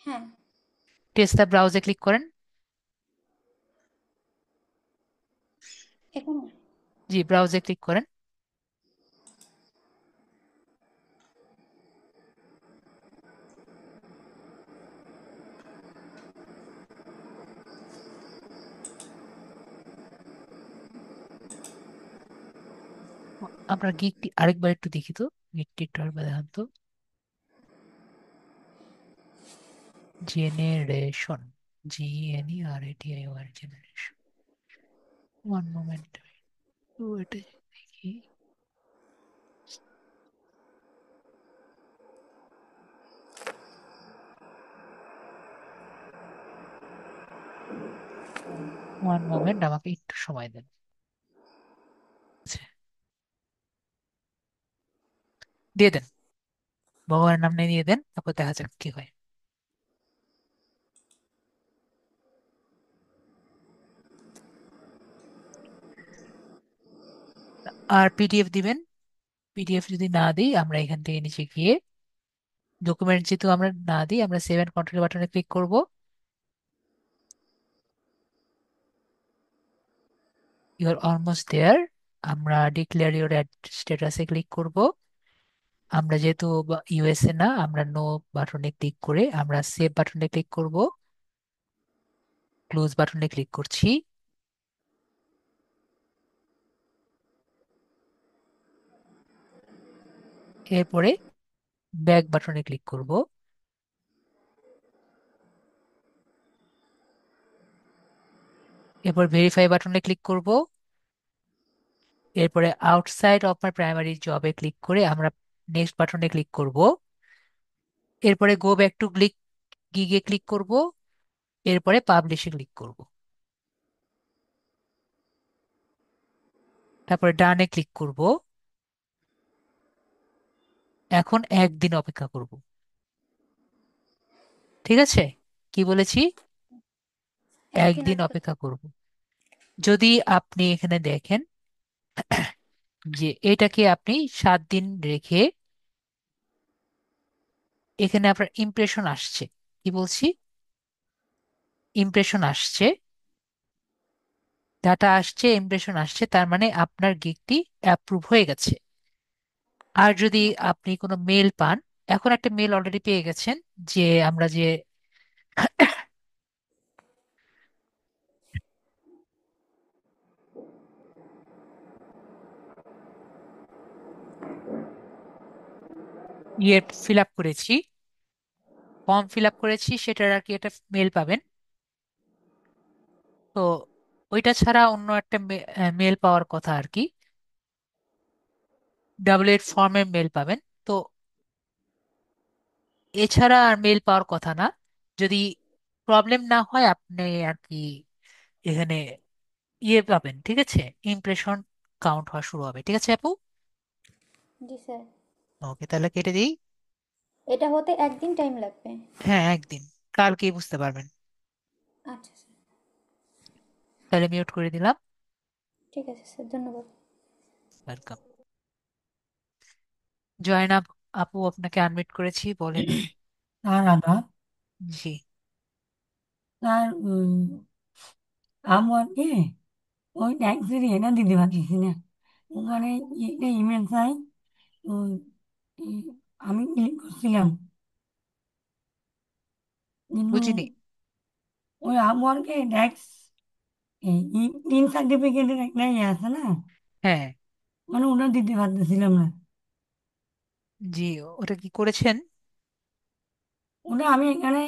হ্যাঁ। টেস্ট দ্য ব্রাউজে ক্লিক করেন। এখানে। জি, ব্রাউজে ক্লিক করেন। আপনার গিকটি আরেকবার একটু দেখি তো, গিকটি একটু আরেকবার দেখান তো। Generation, GNERATION, generation. One moment, তো এটা দেখি। ওয়ান মোমেন্ট, আমাকে একটু সময় দেন। আচ্ছা, দিয়ে দেন, ভগবানের নাম নিয়ে দিয়ে দেন, তারপর দেখা যাক কি হয়। আর পিডিএফ দিবেন। পিডিএফ যদি না দিই, আমরা এখান থেকে নিচে গিয়ে ডকুমেন্ট যেহেতু আমরা না দিই, আমরা সেভ এন্ড কন্ট্রোল বাটনে ক্লিক করব। You are almost there. আমরা ডিক্লেয়ার ইউর স্ট্যাটাসে ক্লিক করব। আমরা যেহেতু ইউএসএ না, আমরা নো বাটনে ক্লিক করে আমরা সেভ বাটনে ক্লিক করব। ক্লোজ বাটনে ক্লিক করছি। এরপরে ব্যাক বাটনে ক্লিক করব। এরপর ভেরিফাই বাটনে ক্লিক করব। এরপরে আউটসাইড অফ মাই প্রাইমারি জবে ক্লিক করে আমরা নেক্সট বাটনে ক্লিক করব। এরপরে গো ব্যাক টু গিগে ক্লিক করব। এরপরে পাবলিশে ক্লিক করব। তারপরে ডানে ক্লিক করব। এখন একদিন অপেক্ষা করব। ঠিক আছে, কি বলেছি? একদিন একদিন অপেক্ষা। অপেক্ষা করব। যদি আপনি এখানে দেখেন যে এটাকে আপনি 7 দিন রেখে এখানে আপনার ইমপ্রেশন আসছে, কি বলছি, ইমপ্রেশন আসছে, ডাটা আসছে, ইমপ্রেশন আসছে, তার মানে আপনার গিগটি অ্যাপ্রুভ হয়ে গেছে। আর যদি আপনি কোনো মেল পান, এখন একটা মেল অলরেডি পেয়ে গেছেন, যে আমরা যে ইয়ে ফিল আপ করেছি, ফর্ম ফিল আপ করেছি, সেটার আর কি একটা মেল পাবেন। তো ওইটা ছাড়া অন্য একটা মেল পাওয়ার কথা আর কি, ডাবল 8 ফর্মের মেল পাবেন। তো এছাড়া আর মেল পাওয়ার কথা না। যদি প্রবলেম না হয় আপনি আর কি এখানে ইয়ে পাবেন, ঠিক আছে, ইমপ্রেশন কাউন্ট হওয়া শুরু হবে। ঠিক আছে আপু, জি স্যার। ওকে তাহলে কেটে দিই। এটা হতে একদিন টাইম লাগবে? হ্যাঁ, একদিন, কালকেই বুঝতে পারবেন। আচ্ছা স্যার। তাহলে মিউট করে দিলাম। ঠিক আছে স্যার, ধন্যবাদ। ওয়েলকাম। জয়নাব আপু, আপনাকে আনমিউট করেছি, বলেন। তার আঘাত, জি। তার আমাকে ওই ট্যাক্সির এটা দিতে পারতেছি না। ওখানে একটা ইমেল চাই। তো এই আমি ক্লিক করছিলাম, কিন্তু বুঝিনি। ওই আমওয়ার্কে ট্যাক্স তিন সার্টিফিকেটের একটা ইয়ে আছে না, হ্যাঁ। মানে ওটা দিতে পারতেছিলাম না। জি, ওটা কি করেছেন? ওটা আমি এখানে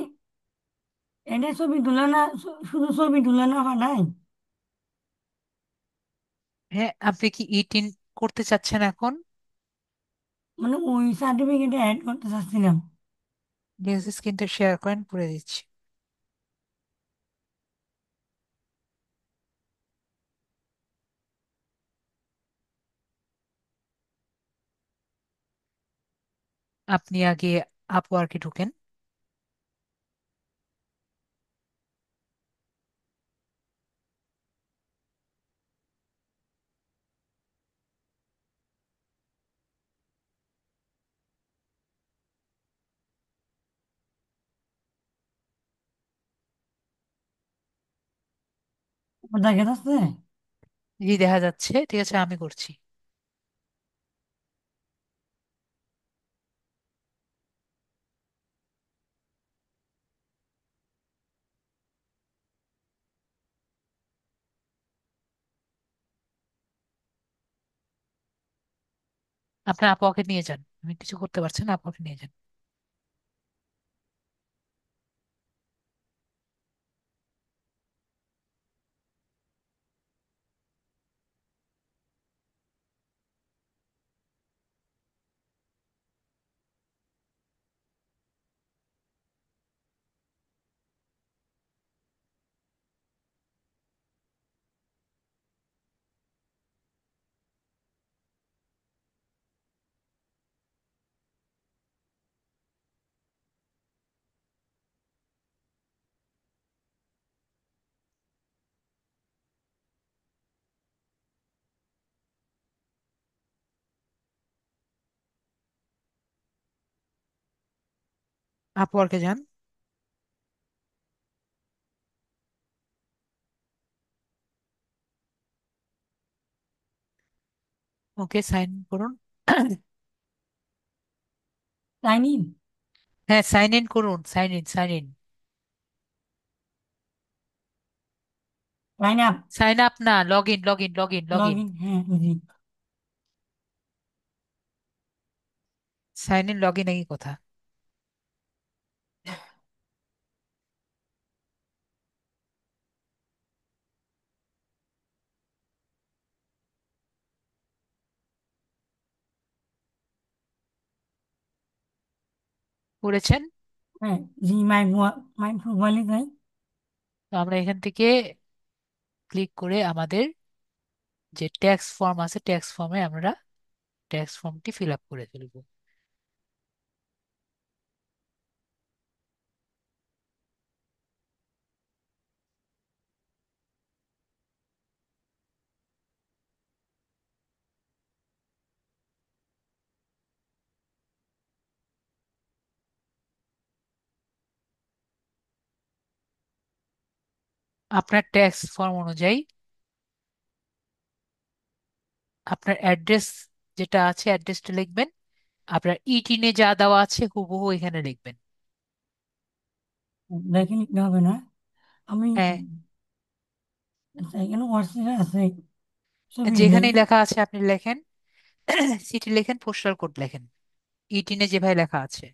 এটা ছবি তুলে না, শুধু ছবি তুলে না পাঠাই। হ্যাঁ, আপনি কি ইটিন করতে চাচ্ছেন এখন? মানে ওই সার্টিফিকেটে অ্যাড করতে চাচ্ছিলাম। ডিএস স্ক্রিনটা শেয়ার করেন, করে দিচ্ছি। আপনি আগে আপওয়ার্কে ঢুকেন। দেখা যাচ্ছে। জি, দেখা যাচ্ছে। ঠিক আছে, আমি করছি। আপনার আপওয়ার্কে নিয়ে যান, আমি কিছু করতে পারছি না, আপওয়ার্কে নিয়ে যান। আপওয়ার্কে যান। ওকে, সাইন করুন। Sign in. হ্যাঁ, সাইন ইন করুন, sign in, sign in. Sign up. Sign up না, log in, log in, log in, log log in. In, হ্যাঁ বুঝি। সাইন ইন লগ ইন একই কথা। করেছেন? হ্যাঁ জি, মাই প্রোফাইলে যাই। তো আমরা এখান থেকে ক্লিক করে আমাদের যে ট্যাক্স ফর্ম আছে, ট্যাক্স ফর্মে আমরা ট্যাক্স ফর্মটি ফিল আপ করে ফেলবো। আপনার ট্যাক্স ফর্ম অনুযায়ী আপনার অ্যাড্রেস যেটা আছে, অ্যাড্রেসটা লিখবেন। আপনার ইটিনে যা দেওয়া আছে হুবহু এখানে লিখবেন। দেখে নিতে হবে না? আমি হ্যাঁ, আচ্ছা, এখানে হোয়াটসঅ্যাপে আছে, ছবি দেই। যেখানেই লেখা আছে আপনি লেখেন। সিটি লেখেন, পোস্টাল কোড লেখেন, ইটিনে যেভাবে লেখা আছে।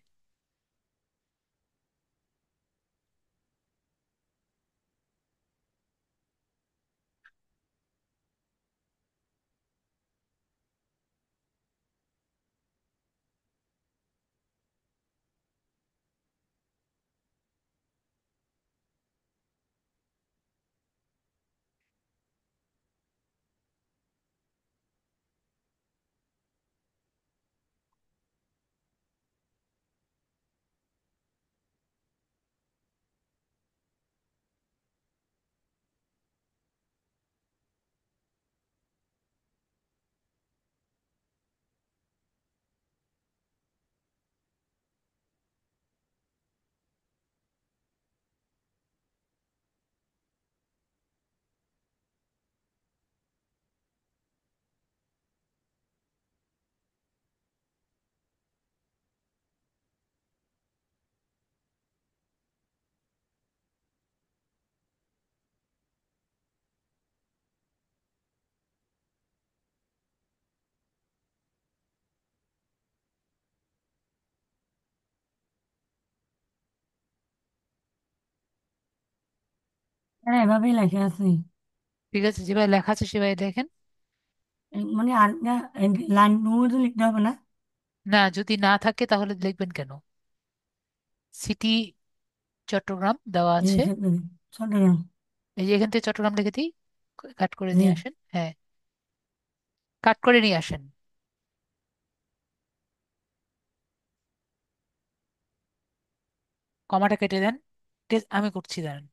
হ্যাঁ এভাবেই লেখা আছে। ঠিক আছে, যেভাবে লেখা আছে সেভাবে দেখেন। মানে আরেকটা লাইন তো লিখতে হবে না? না, যদি না থাকে তাহলে লিখবেন কেন? সিটি চট্টগ্রাম দেওয়া এই যে আছে। চট্টগ্রাম। এই যে এখান থেকে চট্টগ্রাম লিখে দিই, কাট করে জি। নিয়ে আসেন। হ্যাঁ, কাট করে নিয়ে আসেন। কমাটা কেটে দেন। আমি করছি, দাঁড়ান।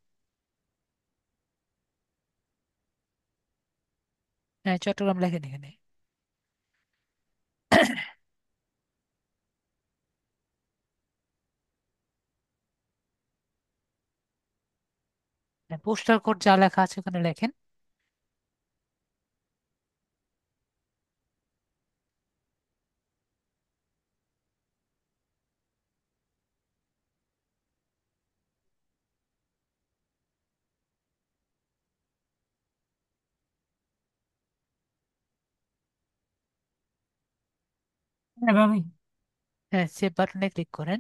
হ্যাঁ, চট্টগ্রাম লেখেন এখানে। পোস্টাল কোড যা লেখা আছে ওখানে লেখেন। এভাবে। হ্যাঁ, সেভ বাটনে ক্লিক করেন।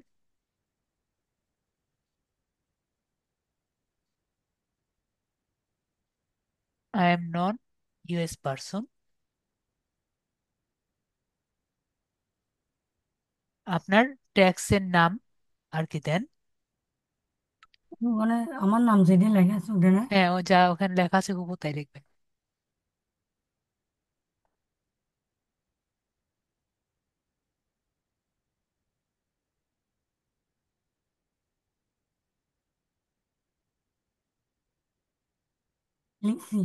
I am non US person. আপনার ট্যাক্সের নাম আর কি দেন। মানে আমার নাম যেটা লেখা আছে ওটা না? হ্যাঁ, ও যা ওখানে লেখা আছে হুবহু তাই লিখবেন। লিখছি।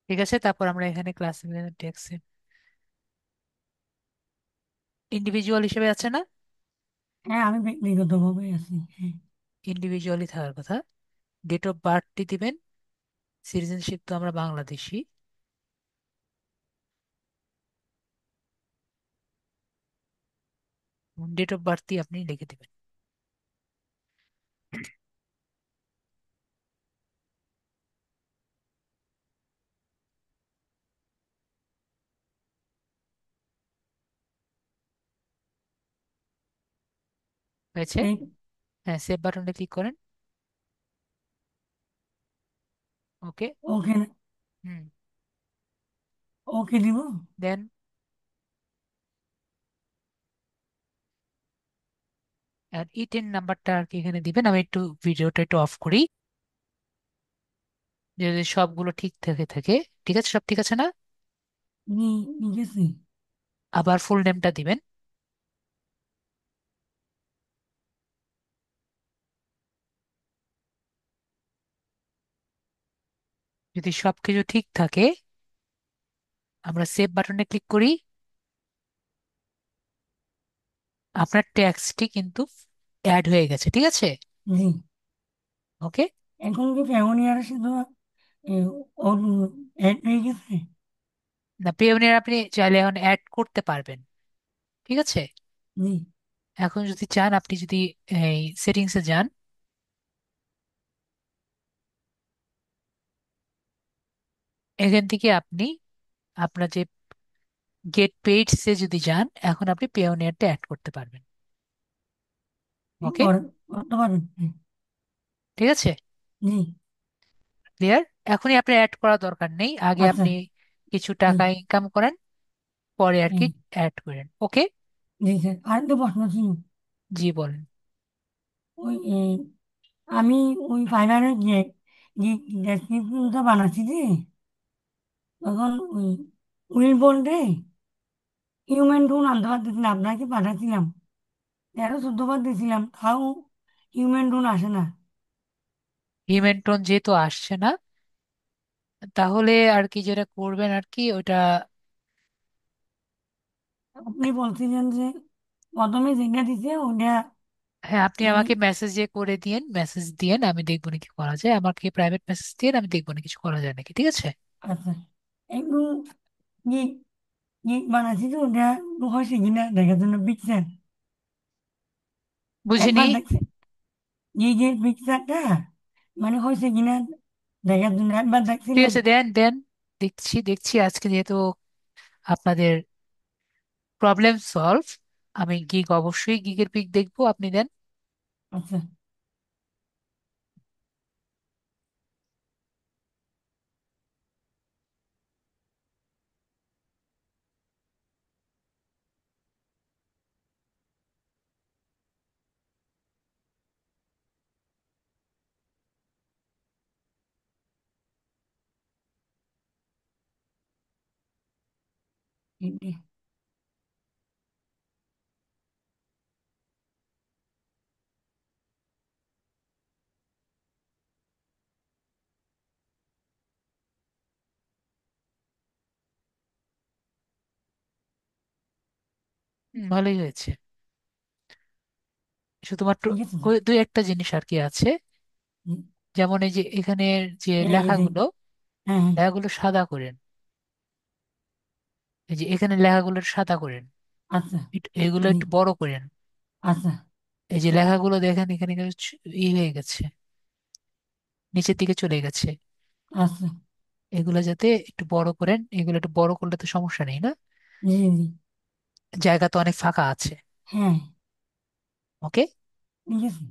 ঠিক আছে, তারপর আমরা এখানে ক্লাস ট্যাক্সের ইন্ডিভিজুয়াল হিসেবে আছে না? হ্যাঁ, আমি ব্যক্তিগতভাবে আছি, হ্যাঁ। ইন্ডিভিজুয়ালি থাকার কথা। ডেট অফ বার্থটি দিবেন। সিটিজেনশিপ তো আমরা বাংলাদেশি। ডেট অফ বার্থই আপনি লিখে দিবেন। হয়েছে? এই হ্যাঁ, সেভ বাটনে ক্লিক করেন। ওকে। ওকে। হুম। ওকে দিব। দেন আর ই10 নাম্বারটা আর কি এখানে দিবেন। আমি একটু ভিডিওটা একটু অফ করি, যদি সবগুলো ঠিক থেকে থাকে। ঠিক আছে, সব ঠিক আছে না? লিখেছি। আবার ফুল নেমটা দিবেন। যদি সবকিছু ঠিক থাকে আমরা সেভ বাটনে ক্লিক করি। আপনার ট্যাক্সটি কিন্তু অ্যাড হয়ে গেছে, ঠিক আছে। জি। ওকে। এখন কি ফেমনিয়ার সাথে এ, ওর অ্যাড হয়ে গেছে? না, পেওনিয়ার আপনি চাইলে এখন অ্যাড করতে পারবেন। ঠিক আছে। জি। এখন যদি চান, আপনি যদি এই সেটিংসে যান, এখান থেকে আপনি আপনার যে গেট পেইডসে যদি যান, এখন আপনি পেওনিয়ারটা অ্যাড করতে পারবেন। ওকে। করতে পারবেন, হ্যাঁ। ঠিক আছে। জি। ক্লিয়ার? এখনই আপনার অ্যাড করা দরকার নেই, আগে আচ্ছা। আপনি কিছু জি। টাকা ইনকাম করেন, পরে আর কি হ্যাঁ। অ্যাড করেন। ওকে। জি স্যার, আরেকটা প্রশ্ন ছিল। জি, বলেন। ওই আমি ওই ফাইবারের যে ডেসক্রিপশনটা বানাচ্ছি যে, তখন ওই উইল বলতে হিউম্যান টোন আনতে পারতেছি না। আপনাকে পাঠাচ্ছিলাম, 13-14 বার দিয়েছিলাম, তাও হিউম্যান টোন আসে না। হিউম্যান টোন যেহেতু আসছে না, তাহলে আর কি যেটা করবেন আর কি ওটা। আপনি বলছিলেন যে প্রথমে যেটা দিছে ওটা। হ্যাঁ, আপনি মানে আমাকে মেসেজ যে করে দিয়েন, মেসেজ দিয়েন, আমি দেখবো না কি করা যায়। আমাকে প্রাইভেট মেসেজ দিয়েন, আমি দেখবো না কিছু করা যায় নাকি। ঠিক আছে। আচ্ছা, একটু কি কি বানাচ্ছি তো ওটা হয়েছে কিনা দেখার জন্য পিকচার বুঝিনি। একবার দেখছি। এই যে পিকচারটা মানে হয়েছে কিনা দেখার জন্য একবার ঠিক দেখছিলাম। আছে, দেন দেন। দেখছি দেখছি, আজকে যেহেতু আপনাদের প্রবলেম সলভ, আমি গিগ অবশ্যই গিগের পিক দেখবো, আপনি দেন। আচ্ছা। এটাই। ভালোই হয়েছে। শুধুমাত্র ঠিক আছে। ওই দুই একটা জিনিস আর কি আছে। হুম, যেমন এই যে এখানের যে এই যে, লেখাগুলো, হ্যাঁ হ্যাঁ। লেখাগুলো সাদা করেন। এই যে এখানে লেখাগুলো সাদা করেন, আচ্ছা। এগুলো জি। একটু বড় করেন। আচ্ছা। এই যে লেখাগুলো দেখেন এখানে কিন্তু ই হয়ে গেছে, নিচের দিকে চলে গেছে। আচ্ছা। এগুলো যাতে একটু বড় করেন, এগুলো একটু বড় করলে তো সমস্যা নেই না? জি জি। জায়গা তো অনেক ফাঁকা আছে। হ্যাঁ। ওকে, ঠিক আছে।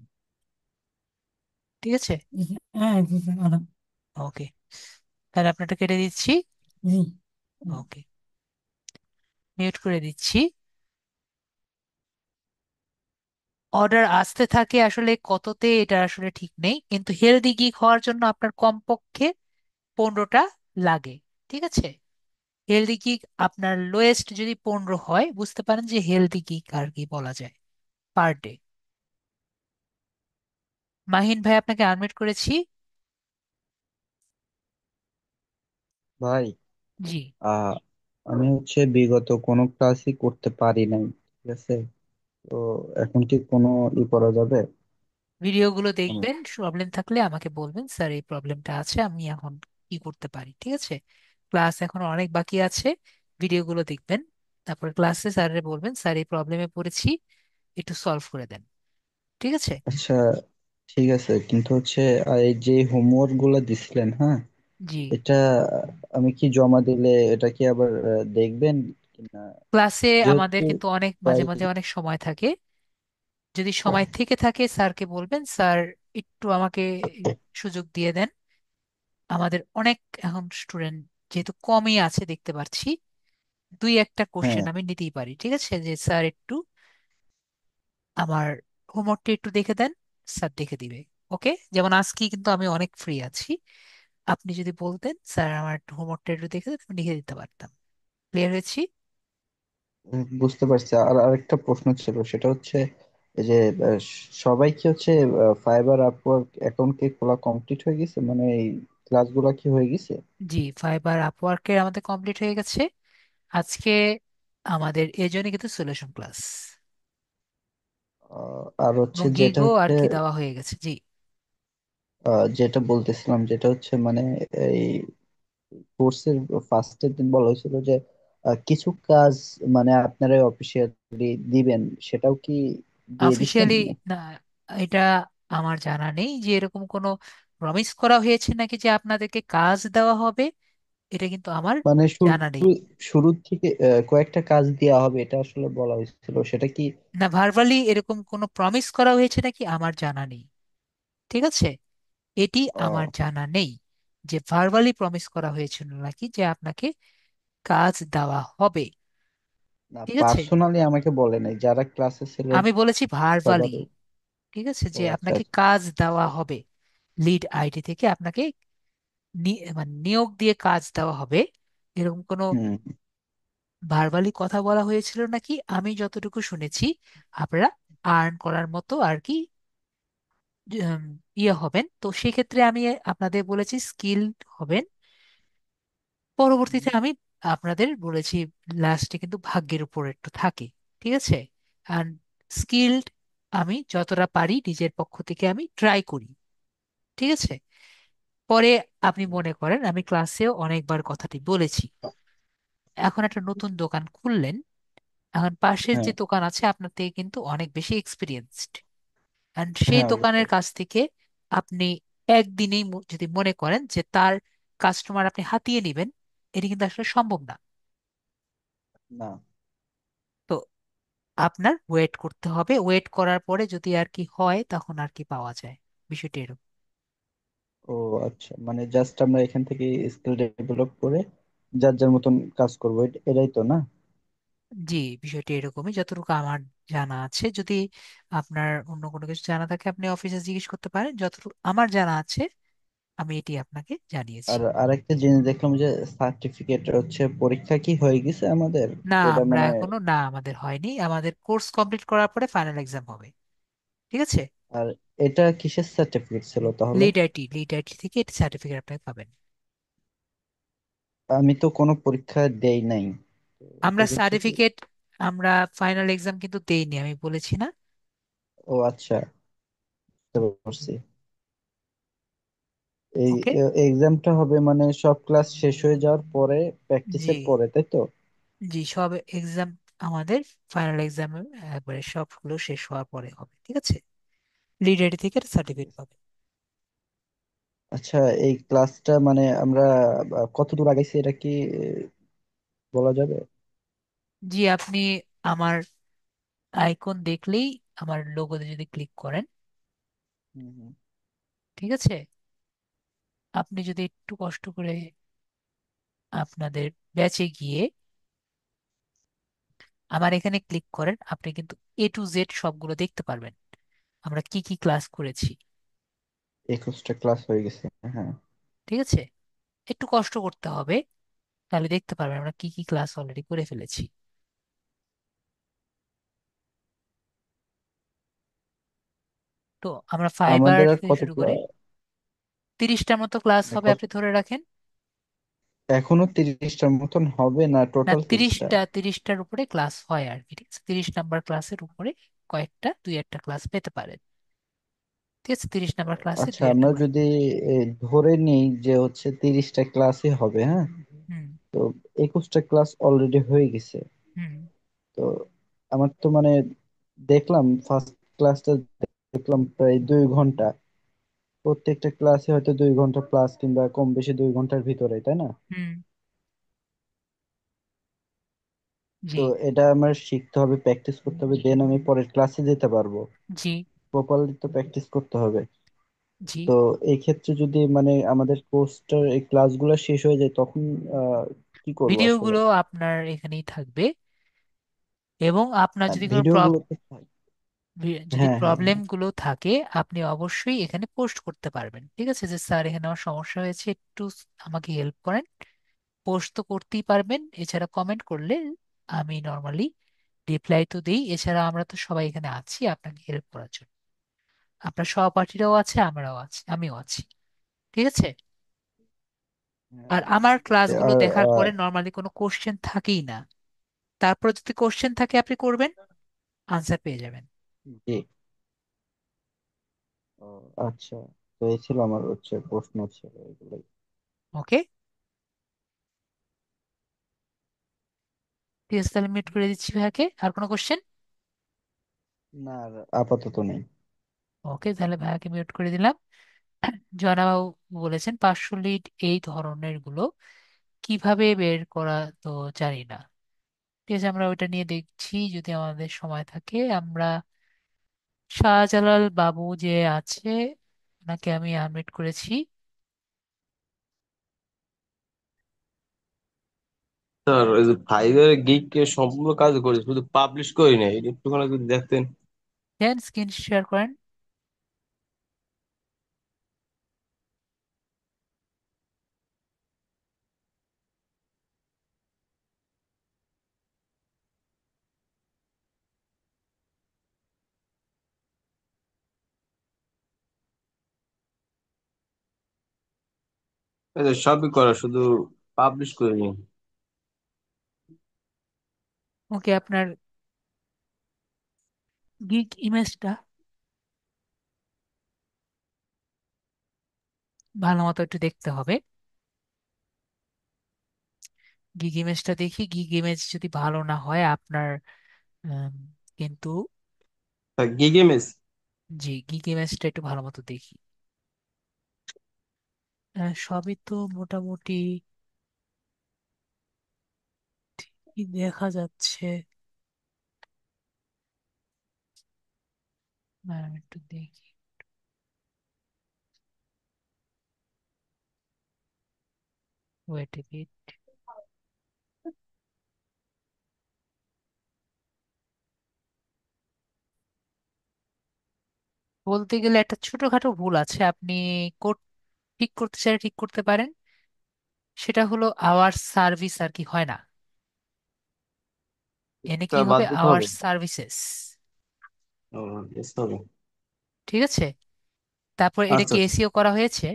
ঠিক আছে। জি স্যার। হ্যাঁ জি স্যার, আদাব। ওকে, তাহলে আপনারটা কেটে দিচ্ছি। জি। ওকে, মিউট করে দিচ্ছি। অর্ডার আসতে থাকে আসলে কততে, এটা আসলে ঠিক নেই, কিন্তু হেলদি গিক হওয়ার জন্য আপনার কমপক্ষে 15টা লাগে। ঠিক আছে, হেলদি গিক আপনার লোয়েস্ট যদি 15 হয়, বুঝতে পারেন যে হেলদি গিক আর কি বলা যায় পার ডে। মাহিন ভাই, আপনাকে আনমিউট করেছি। ভাই, জি, আহ আমি হচ্ছে বিগত কোনো ক্লাসই করতে পারি নাই, ঠিক আছে? তো এখন কি কোনো করা যাবে? ভিডিওগুলো হুম। দেখবেন, প্রবলেম থাকলে আমাকে বলবেন, স্যার এই প্রবলেমটা আছে, আমি এখন কি করতে পারি। ঠিক আছে, ক্লাস এখন অনেক বাকি আছে, ভিডিওগুলো দেখবেন, তারপর ক্লাসে স্যারের বলবেন, স্যার এই প্রবলেমে পড়েছি, একটু সলভ করে দেন। ঠিক আছে। আচ্ছা, ঠিক আছে, কিন্তু হচ্ছে এই যে হোমওয়ার্ক গুলা দিছিলেন, হ্যাঁ, জি, এটা আমি কি জমা দিলে এটা কি আবার দেখবেন কিনা? ক্লাসে আমাদের যেহেতু কিন্তু অনেক মাঝে প্রায় মাঝে অনেক সময় থাকে, যদি সময় থেকে থাকে স্যারকে বলবেন, স্যার একটু আমাকে সুযোগ দিয়ে দেন। আমাদের অনেক এখন স্টুডেন্ট যেহেতু কমই আছে দেখতে পাচ্ছি, দুই একটা কোশ্চেন হ্যাঁ। আমি নিতেই পারি। ঠিক আছে, যে স্যার একটু আমার হোমওয়ার্কটা একটু দেখে দেন, স্যার দেখে দিবে। ওকে, যেমন আজকে কিন্তু আমি অনেক ফ্রি আছি, আপনি যদি বলতেন স্যার আমার হোমওয়ার্কটা একটু দেখে দেন, আমি লিখে দিতে পারতাম। ক্লিয়ার হয়েছি? বুঝতে পারছি। আর আরেকটা প্রশ্ন ছিল, সেটা হচ্ছে এই যে সবাই কি হচ্ছে ফাইবার আপওয়ার্ক অ্যাকাউন্ট কি খোলা কমপ্লিট হয়ে গেছে, মানে এই ক্লাসগুলা কি হয়ে গেছে? জি, ফাইবার আপওয়ার্কের আমাদের কমপ্লিট হয়ে গেছে আজকে। আমাদের এই জন্য কিন্তু সলিউশন ক্লাস আর হচ্ছে এবং যেটা গিগও আর হচ্ছে কি দেওয়া হয়ে গেছে। জি, যেটা বলতেছিলাম, যেটা হচ্ছে মানে এই কোর্সের ফার্স্টের দিন বলা হয়েছিল যে কিছু কাজ মানে আপনারা অফিসিয়ালি দিবেন, সেটাও কি দিয়ে দিছেন অফিসিয়ালি নাকি? না, এটা আমার জানা নেই যে এরকম কোনো প্রমিস করা হয়েছে নাকি যে আপনাদেরকে কাজ দেওয়া হবে, এটা কিন্তু আমার মানে শুরু জানা নেই। শুরু থেকে কয়েকটা কাজ দেওয়া হবে এটা আসলে বলা হয়েছিল, সেটা কি? না, ভার্বালি এরকম কোনো প্রমিস করা হয়েছে নাকি আমার জানা নেই। ঠিক আছে, এটি আমার আহ, জানা নেই যে ভার্বালি প্রমিস করা হয়েছিল নাকি যে আপনাকে কাজ দেওয়া হবে। না, ঠিক আছে, পার্সোনালি আমাকে বলে নাই, যারা ক্লাসে ছিলেন আমি বলেছি ভার্বালি। সবারই। ঠিক আছে, ও যে আচ্ছা আপনাকে আচ্ছা। কাজ দেওয়া হবে, লিড আইটি থেকে আপনাকে মানে নিয়োগ দিয়ে কাজ দেওয়া হবে, এরকম কোনো হুম। ভার্বালি কথা বলা হয়েছিল নাকি? আমি যতটুকু শুনেছি আপনারা আর্ন করার মতো আর কি উম, ইয়ে হবেন, তো সেক্ষেত্রে আমি আপনাদের বলেছি স্কিল হবেন। পরবর্তীতে আমি আপনাদের বলেছি লাস্টে কিন্তু ভাগ্যের উপর একটু থাকে। ঠিক আছে, আর স্কিলড আমি যতটা পারি নিজের পক্ষ থেকে আমি ট্রাই করি। ঠিক আছে, পরে আপনি মনে করেন আমি ক্লাসেও অনেকবার কথাটি বলেছি, এখন একটা নতুন দোকান খুললেন, এখন পাশের হ্যাঁ যে দোকান আছে আপনার থেকে কিন্তু অনেক বেশি এক্সপিরিয়েন্সড, অ্যান্ড সেই হ্যাঁ, দোকানের অবশ্যই। কাছ থেকে আপনি একদিনেই যদি মনে করেন যে তার কাস্টমার আপনি হাতিয়ে নেবেন, এটি কিন্তু আসলে সম্ভব না। না। তো আপনার ওয়েট করতে হবে, ওয়েট করার পরে যদি আর কি হয় তখন আর কি পাওয়া যায়, বিষয়টি এরকম। ও আচ্ছা, মানে জাস্ট আমরা এখান থেকে স্কিল ডেভেলপ করে যার যার মতন কাজ করবো, এটাই তো না? জি, বিষয়টি এরকমই যতটুকু আমার জানা আছে। যদি আপনার অন্য কোনো কিছু জানা থাকে আপনি অফিসে জিজ্ঞেস করতে পারেন, যতটুকু আমার জানা আছে আমি এটি আপনাকে জানিয়েছি। আর আরেকটা জিনিস দেখলাম যে সার্টিফিকেট হচ্ছে পরীক্ষা কি হয়ে গেছে আমাদের, না, যেটা আমরা মানে। এখনো, না আমাদের হয়নি, আমাদের কোর্স কমপ্লিট করার পরে ফাইনাল এক্সাম হবে। ঠিক আছে। আর এটা কিসের সার্টিফিকেট ছিল তাহলে? লিড আইটি থেকে এটি সার্টিফিকেট আপনি পাবেন। আমি তো কোনো পরীক্ষা দেই নাই, তো আমরা সেক্ষেত্রে কি? সার্টিফিকেট, আমরা ফাইনাল এক্সাম কিন্তু দেইনি, আমি বলেছি না। ও আচ্ছা, বুঝতে পারছি। এই ওকে। এক্সামটা হবে মানে সব ক্লাস শেষ হয়ে যাওয়ার পরে, জি, প্র্যাকটিসের পরে, তাই তো? জি, সব এক্সাম আমাদের ফাইনাল এক্সাম একবারে সবগুলো শেষ হওয়ার পরে হবে। ঠিক আছে। লিড আইডি থেকে সার্টিফিকেট পাবে। আচ্ছা, এই ক্লাসটা মানে আমরা কত দূর আগাইছি এটা কি বলা যাবে? জি, আপনি আমার আইকন দেখলেই, আমার লোগোতে যদি ক্লিক করেন, হুম, হুম। ঠিক আছে, আপনি যদি একটু কষ্ট করে আপনাদের ব্যাচে গিয়ে আমার এখানে ক্লিক করেন, আপনি কিন্তু A to Z সবগুলো দেখতে পারবেন, আমরা কি কি ক্লাস করেছি। 21টা ক্লাস হয়ে গেছে। হ্যাঁ। ঠিক আছে। একটু কষ্ট করতে হবে, তাহলে দেখতে পারবেন আমরা কি কি ক্লাস অলরেডি করে ফেলেছি। তো আমরা ফাইবার আমাদের আর থেকে কত শুরু করে 30টার মতো ক্লাস হবে, কত আপনি ধরে রাখেন। এখনো 30টার মতন হবে না, না, টোটাল 30টা? তিরিশটার উপরে ক্লাস হয় আর কি। ঠিক আছে, 30 নাম্বার ক্লাসের উপরে কয়েকটা, দুই একটা ক্লাস পেতে পারেন। ঠিক আছে, 30 নাম্বার ক্লাসে আচ্ছা, দুই একটা আমরা ক্লাস। যদি ধরে নিই যে হচ্ছে 30টা ক্লাসই হবে, হ্যাঁ, হুম, তো 21টা ক্লাস অলরেডি হয়ে গেছে। হুম, তো আমার তো মানে দেখলাম ফার্স্ট ক্লাসটা দেখলাম প্রায় 2 ঘন্টা, প্রত্যেকটা ক্লাসে হয়তো 2 ঘন্টা প্লাস কিংবা কম বেশি 2 ঘন্টার ভিতরে, তাই না? হুম। জি, তো এটা আমার শিখতে হবে, প্র্যাকটিস করতে হবে, দেন আমি পরের ক্লাসে যেতে পারবো। জি, প্রপারলি তো প্র্যাকটিস করতে হবে। জি। তো এই ক্ষেত্রে যদি মানে আমাদের কোর্সটার এই ক্লাসগুলো শেষ হয়ে যায় তখন আহ, কি করবো আসলে? ভিডিওগুলো আপনার এখানেই থাকবে, এবং আপনার যদি কোনো ভিডিওগুলো তো যদি হ্যাঁ, হ্যাঁ, হ্যাঁ। প্রবলেম গুলো থাকে, আপনি অবশ্যই এখানে পোস্ট করতে পারবেন। ঠিক আছে, যে স্যার এখানে আমার সমস্যা হয়েছে, একটু আমাকে হেল্প করেন। পোস্ট তো করতেই পারবেন, এছাড়া কমেন্ট করলে আমি নর্মালি রিপ্লাই তো দিই। এছাড়া আমরা তো সবাই এখানে আছি আপনাকে হেল্প করার জন্য। আপনার সহপাঠীরাও আছে, আমরাও আছি, আমিও আছি। ঠিক আছে। হ্যাঁ, আর বুঝতে আমার পারছি। ক্লাসগুলো আর দেখার পরে নর্মালি কোনো কোশ্চেন থাকেই না। তারপর যদি কোশ্চেন থাকে আপনি করবেন, আনসার পেয়ে যাবেন। জি। ও, আচ্ছা, তো এই ছিল আমার হচ্ছে প্রশ্ন ছিল এগুলোই। ওকে। ঠিক আছে, তাহলে মিট করে দিচ্ছি ভাইয়াকে। আর কোনো কোশ্চেন? না, আর আপাতত নেই। ওকে, তাহলে ভাইয়াকে মিউট করে দিলাম। জয়নাবাবু বলেছেন 500 লিড এই ধরনের গুলো কিভাবে বের করা, তো জানি না। ঠিক আছে, আমরা ওইটা নিয়ে দেখছি, যদি আমাদের সময় থাকে আমরা। শাহজালাল বাবু যে আছে, ওনাকে আমি আনমিউট করেছি। স্যার ওই যে ফাইবার গিগ কে সম্পূর্ণ কাজ করি, শুধু পাবলিশ করি না, এটা একটুখানি যদি দেখতেন। দেন স্ক্রিন শেয়ার করেন। এই যে সবই করা, শুধু পাবলিশ করিনি। ওকে, আপনার গিগ ইমেজটা ভালো মতো একটু দেখতে হবে। গিগ ইমেজটা দেখি, গিগ ইমেজ যদি ভালো না হয় আপনার, উম, কিন্তু গিগ ইমেজ। জি, গিগ ইমেজটা একটু ভালো মতো দেখি। সবই তো মোটামুটি কি দেখা যাচ্ছে। আমি একটু দেখি। Wait a bit. বলতে গেলে একটা ছোটখাটো ভুল আছে, আপনি ঠিক করতে চাইলে ঠিক করতে পারেন। সেটা হলো আওয়ার সার্ভিস আর কি, হয় না, এনে তা কি বাদ হবে দিতে আওয়ার হবে। সার্ভিসেস। ও, বুঝতে হবে। ঠিক আছে, তারপর এটা আচ্ছা কি আচ্ছা। এসিও করা হয়েছে?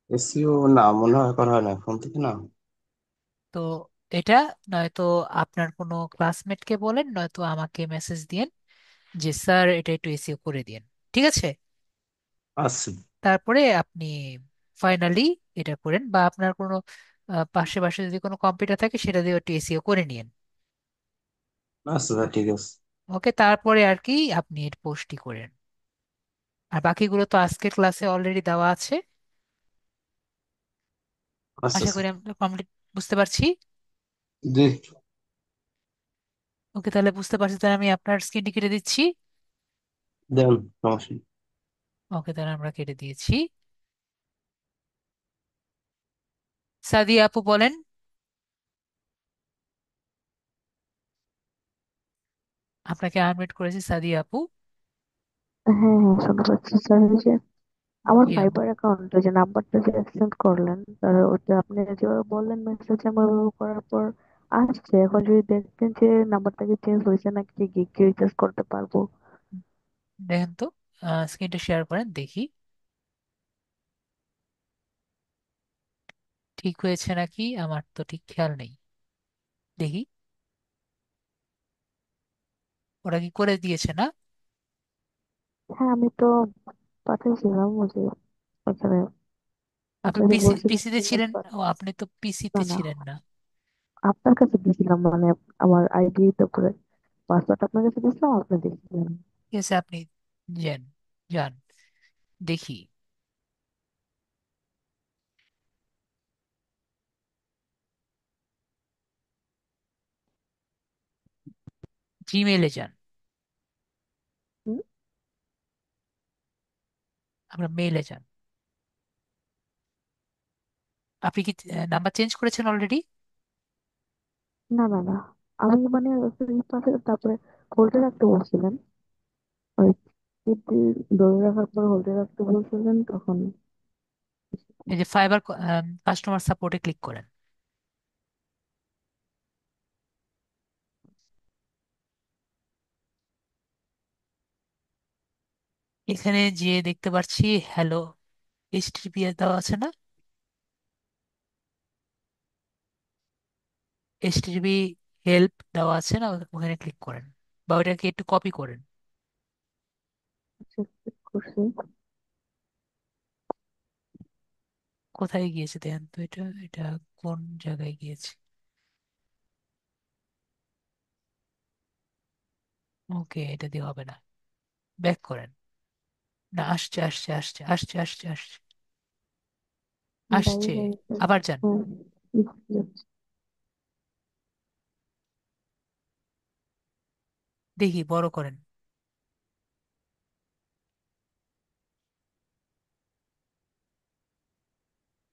এসিও না, মনে হয় করা হয় না ফোন থেকে না। তো এটা নয়তো আপনার কোনো ক্লাসমেটকে বলেন, নয়তো আমাকে মেসেজ দিয়েন যে স্যার এটা একটু এসিও করে দিন। ঠিক আছে, আচ্ছা তারপরে আপনি ফাইনালি এটা করেন, বা আপনার কোনো পাশে পাশে যদি কোনো কম্পিউটার থাকে সেটা দিয়ে একটু এসিও করে নিন। আচ্ছা স্যার, ঠিক আছে। ওকে, তারপরে আর কি আপনি এর পোস্টটি করেন। আর বাকিগুলো তো আজকের ক্লাসে অলরেডি দেওয়া আছে। আচ্ছা আশা স্যার। করি আমরা কমপ্লিট বুঝতে পারছি। জি। ওকে, তাহলে বুঝতে পারছি, তাহলে আমি আপনার স্ক্রিনটি কেটে দিচ্ছি। দেন, সমস্যা নেই। ওকে, তাহলে আমরা কেটে দিয়েছি। সাদিয়া আপু বলেন। আপনাকে আনমিউট করেছি, সাদিয়া আপু। হ্যাঁ হ্যাঁ শুনতে পাচ্ছি স্যার। এই যে আমার জি আপু। ফাইবার অ্যাকাউন্টে যে নাম্বারটা যে সেন্ড করলেন স্যার, ওটা আপনি যেভাবে বললেন মেসেজ আমার ওইভাবে করার পর আসছে। এখন যদি দেখতেন যে নাম্বারটা কি চেঞ্জ হয়েছে নাকি, কি রিচার্জ করতে পারবো? দেখেন তো, স্ক্রিনটা শেয়ার করেন দেখি ঠিক হয়েছে নাকি, আমার তো ঠিক খেয়াল নেই। দেখি, ওরা কি করে দিয়েছে না? হ্যাঁ আমি তো পাঠিয়েছিলাম ওই যে ওখানে আপনি আপনাকে পিসি বলছিলাম পিসিতে যে ছিলেন? একবার। ও, আপনি তো না পিসিতে না, ছিলেন না। আপনার কাছে দিয়েছিলাম, মানে আমার আইডি তারপরে পাসওয়ার্ড আপনার কাছে দিয়েছিলাম, আপনি দেখছিলেন। ঠিক আছে, আপনি যান, যান, দেখি। জিমেইলে যান, হুম? আপনার মেইলে যান। আপনি কি নাম্বার চেঞ্জ করেছেন অলরেডি? না না না, আমি মানে একটা জিনিস আছে, তারপরে হোল্ডে রাখতে বলছিলেন, ওই টিপটি ধরে রাখার পর হোল্ডে রাখতে বলছিলেন তখন। এই যে ফাইবার কাস্টমার সাপোর্টে ক্লিক করেন। এখানে যে দেখতে পাচ্ছি হ্যালো এইচটিটিপিএস দেওয়া আছে না? এইচটিটিপি হেল্প দেওয়া আছে না, ওখানে ক্লিক করেন, বা ওটাকে একটু কপি করেন। চেক করছি। কোথায় গিয়েছে দেখেন তো, এটা এটা কোন জায়গায় গিয়েছে? ওকে, এটা দিয়ে হবে না, ব্যাক করেন। না, আসছে আসছে আসছে আসছে আসছে আসছে বাইরে আসছে। হয়েছে। আবার যান, হ্যাঁ, দেখি বড় করেন,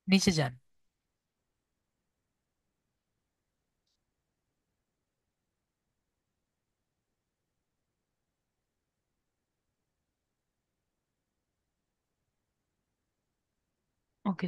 নিচে যান। ওকে,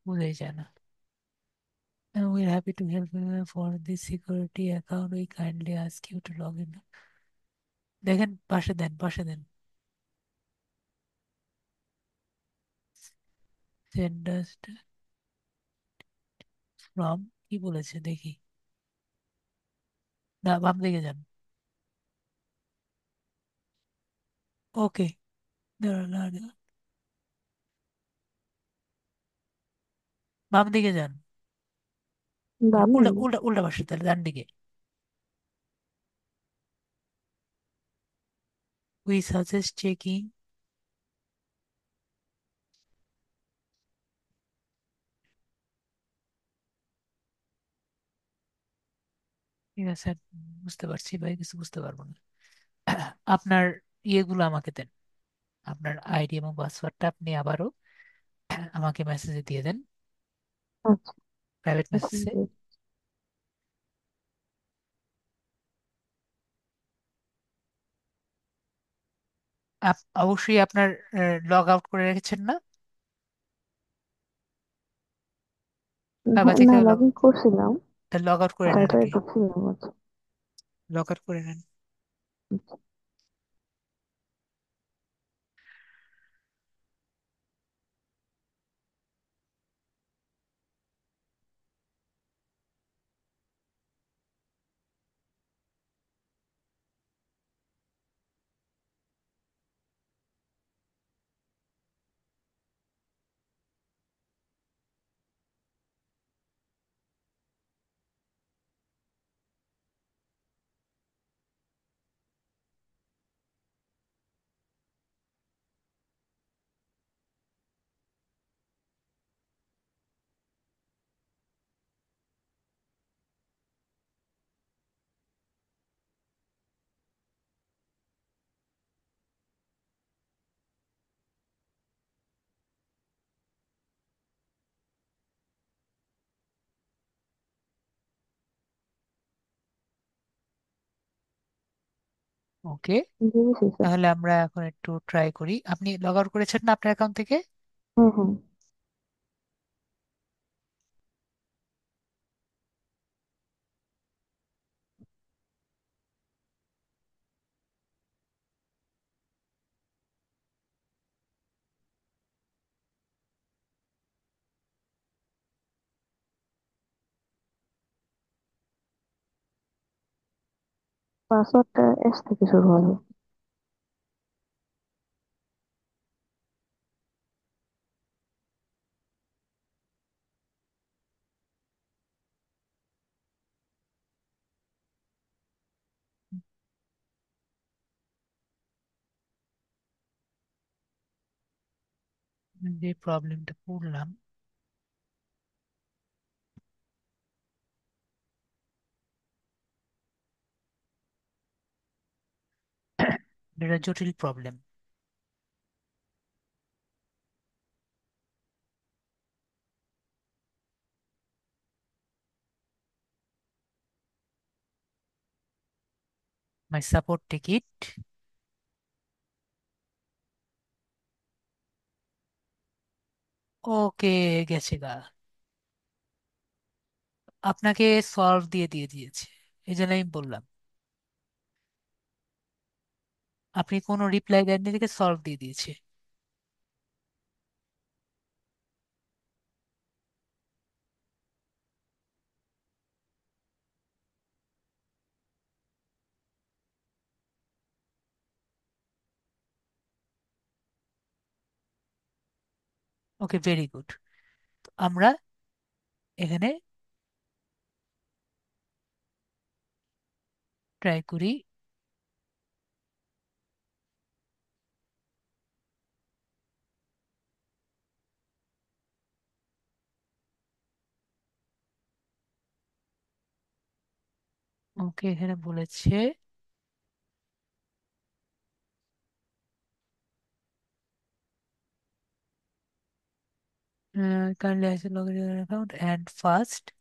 বুঝে যায় না। We're happy to help you for this security account. We kindly ask you to log in. দেখেন, পাশে দেন, পাশে দেন। Send us from কি বলেছে দেখি। না, বাম দিকে যান। ওকে, দাঁড়ান, দাঁড়ান, দাঁড়ান। বাম দিকে যান। মানে দামি। উল্টা উল্টা উল্টা পাশে, তাহলে ডান দিকে। We suggest checking. ঠিক আছে, বুঝতে পারছি ভাই, কিছু বুঝতে পারবো না। আপনার ইয়েগুলো আমাকে দেন, আপনার আইডি এবং পাসওয়ার্ডটা আপনি আবারও আমাকে মেসেজে দিয়ে দেন, আচ্ছা, প্রাইভেট এখন মেসেজে। যে অবশ্যই আপনার লগ আউট করে রেখেছেন না, ফাইবার হ্যাঁ, থেকে না, লগ ইন করছিলাম, লগ আউট করে নেন সাইবারে আগে, ঢুকছিলাম। আচ্ছা। লগ আউট করে নেন। আচ্ছা। ওকে, বুঝেছি স্যার। তাহলে আমরা এখন একটু ট্রাই করি। আপনি লগ আউট করেছেন না আপনার অ্যাকাউন্ট থেকে? হ্যাঁ, হ্যাঁ। পাসওয়ার্ডটা এস থেকে শুরু হবে। যে প্রবলেমটা পড়লাম, এটা জটিল প্রবলেম। মাই সাপোর্ট টিকিট, ওকে, গেছে গা। আপনাকে সলভ দিয়ে দিয়ে দিয়েছে, এই জন্য আমি বললাম। আপনি কোনো রিপ্লাই দেননি দেখে সলভ দিয়ে দিয়েছে। ওকে, ভেরি গুড। আমরা এখানে ট্রাই করি। ওকে, এখানে বলেছে kindly log in your account and first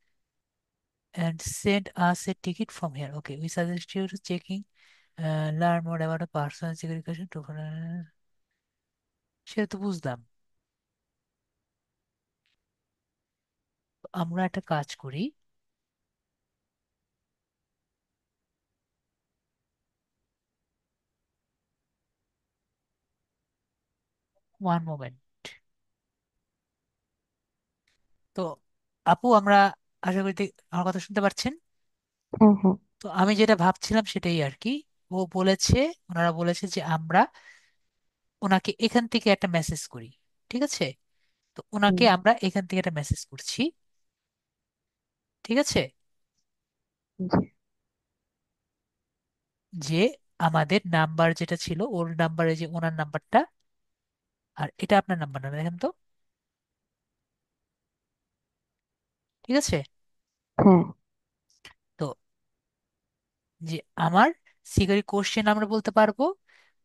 and send us a ticket from here. Okay, we suggest you to checking, learn more about a person security question to সেটা তো বুঝলাম। আমরা একটা কাজ করি, ওয়ান মোমেন্ট। তো আপু, আমরা আশা করি আমার কথা শুনতে পাচ্ছেন। হ্যাঁ, হ্যাঁ। তো আমি যেটা ভাবছিলাম সেটাই আর কি। ও বলেছে, ওনারা বলেছে যে আমরা ওনাকে এখান থেকে একটা মেসেজ করি, ঠিক আছে? তো ওনাকে হুম। আমরা এখান থেকে একটা মেসেজ করছি, ঠিক আছে? জি। যে আমাদের নাম্বার যেটা ছিল, ওর নাম্বারে যে ওনার নাম্বারটা, আর এটা আপনার নাম্বার না, দেখেন তো, ঠিক আছে? হ্যাঁ। তো যে আমার সিকিউরিটি কোশ্চেন আমরা বলতে পারবো,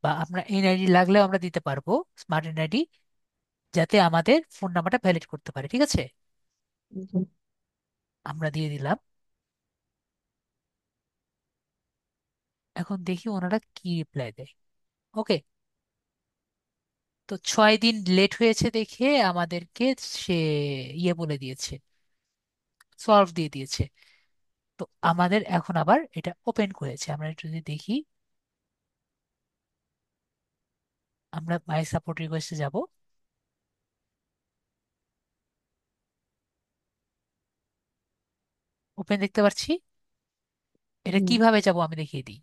বা আমরা এনআইডি লাগলেও আমরা দিতে পারবো, স্মার্ট এনআইডি, যাতে আমাদের ফোন নাম্বারটা ভ্যালিড করতে পারে। ঠিক আছে, জি। আমরা দিয়ে দিলাম। এখন দেখি ওনারা কি রিপ্লাই দেয়। ওকে, তো 6 দিন লেট হয়েছে দেখে আমাদেরকে সে ইয়ে বলে দিয়েছে, সলভ দিয়ে দিয়েছে। তো আমাদের এখন আবার এটা ওপেন করেছে, আমরা একটু যদি দেখি। আমরা মাই সাপোর্ট রিকোয়েস্টে যাব। ওপেন দেখতে পাচ্ছি। এটা হুম। কিভাবে যাব আমি দেখিয়ে দিই।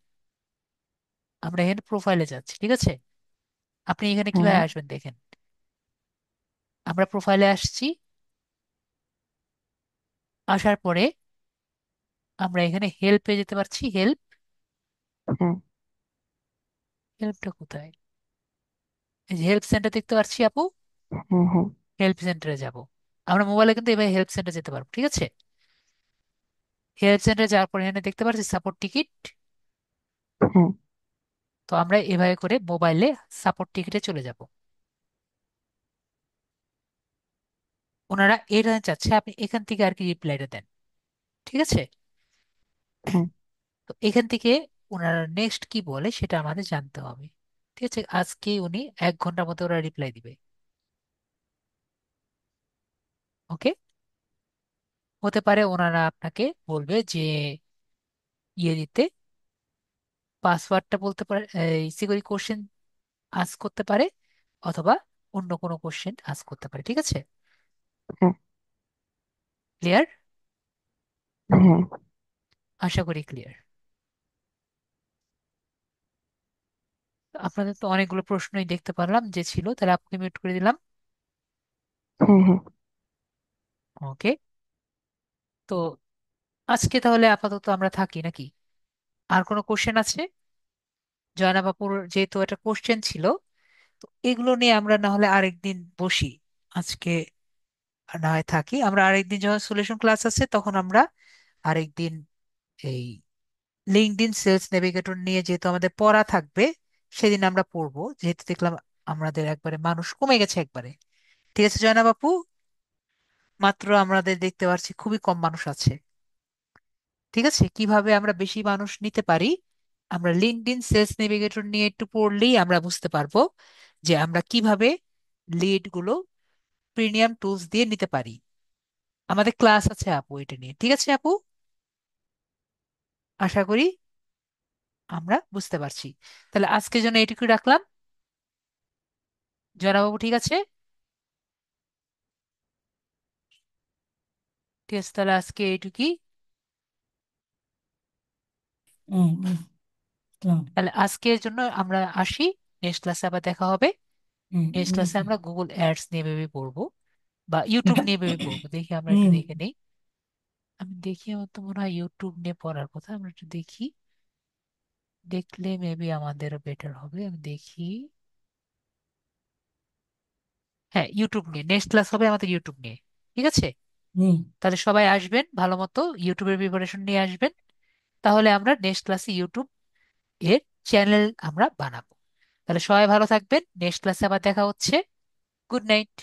আমরা এখানে প্রোফাইলে যাচ্ছি, ঠিক আছে? আপনি এখানে হ্যাঁ। কিভাবে আসবেন দেখেন। আমরা প্রোফাইলে আসছি, আসার পরে আমরা এখানে হেল্পে যেতে পারছি। হেল্প, হ্যাঁ। হেল্পটা কোথায়? এই যে হেল্প সেন্টার দেখতে পাচ্ছি আপু, হ্যাঁ। হ্যাঁ। হেল্প সেন্টারে যাব। আমরা মোবাইলে কিন্তু এভাবে হেল্প সেন্টার যেতে পারবো, ঠিক আছে? হেল্প সেন্টারে যাওয়ার পর এখানে দেখতে পাচ্ছি সাপোর্ট টিকিট। হ্যাঁ। তো আমরা এভাবে করে মোবাইলে সাপোর্ট টিকিটে চলে যাব। ওনারা এটা চাচ্ছে আপনি এখান থেকে আর কি রিপ্লাইটা দেন, ঠিক আছে? হ্যাঁ। তো এখান থেকে ওনারা নেক্সট কি বলে সেটা আমাদের জানতে হবে। ঠিক আছে, আজকে উনি 1 ঘন্টার মধ্যে ওরা রিপ্লাই দিবে। ওকে, হতে পারে ওনারা আপনাকে বলবে যে ইয়ে দিতে, পাসওয়ার্ডটা বলতে পারে, সিকিউরিটি কোশ্চেন আস্ক করতে পারে, অথবা অন্য কোনো কোশ্চেন আস্ক করতে পারে। ঠিক আছে, হ্যাঁ। ক্লিয়ার? হ্যাঁ। আশা করি ক্লিয়ার। আপনাদের তো অনেকগুলো প্রশ্নই দেখতে পারলাম যে ছিল, তাহলে আপনাকে মিউট করে দিলাম। হ্যাঁ। হ্যাঁ। ওকে, তো আজকে তাহলে আপাতত আমরা থাকি নাকি? আর কোনো কোশ্চেন আছে? জয়নাব বাপুর যেহেতু একটা কোশ্চেন ছিল, তো এগুলো নিয়ে আমরা না হলে আরেকদিন বসি। আজকে না হয় থাকি, আমরা আরেকদিন যখন সলিউশন ক্লাস আছে তখন আমরা আরেকদিন এই লিঙ্কডইন সেলস নেভিগেটর নিয়ে যেহেতু আমাদের পড়া থাকবে, সেদিন আমরা পড়বো। যেহেতু দেখলাম আমাদের একবারে মানুষ কমে গেছে একবারে। ঠিক আছে জয়নাব আপু, মাত্র আমাদের দেখতে পাচ্ছি খুবই কম মানুষ আছে। ঠিক আছে, কিভাবে আমরা বেশি মানুষ নিতে পারি, আমরা লিঙ্কডইন সেলস নেভিগেটর নিয়ে একটু পড়লেই আমরা বুঝতে পারবো যে আমরা কিভাবে লিড গুলো প্রিমিয়াম টুলস দিয়ে নিতে পারি। আমাদের ক্লাস আছে আপু এটা নিয়ে, ঠিক আছে আপু? আশা করি আমরা বুঝতে পারছি। তাহলে আজকের জন্য এটুকুই রাখলাম। জয়নাব বাবু ঠিক আছে? ঠিক আছে, তাহলে আজকে এইটুকুই। হুম, বুঝলাম। তাহলে আজকের জন্য আমরা আসি, নেক্সট ক্লাসে আবার দেখা হবে। হুম, নেক্সট ক্লাসে বুঝছি। আমরা গুগল অ্যাডস নিয়ে ভেবে পড়বো, বা ইউটিউব নিয়ে ভেবে পড়বো। দেখি আমরা একটু হুম, দেখে নেই। আমি দেখি, আমার তো মনে হয় ইউটিউব নিয়ে পড়ার কথা, আমরা একটু দেখি। দেখলে মেবি আমাদের বেটার হবে। আমি দেখি। হ্যাঁ, ইউটিউব নিয়ে নেক্সট ক্লাস হবে আমাদের, ইউটিউব নিয়ে। ঠিক আছে, হুম, তাহলে সবাই আসবেন ভালো মতো, ইউটিউবের প্রিপারেশন নিয়ে আসবেন। তাহলে আমরা নেক্সট ক্লাসে ইউটিউব এর চ্যানেল আমরা বানাবো। তাহলে সবাই ভালো থাকবেন, নেক্সট ক্লাসে আবার দেখা হচ্ছে। Good night.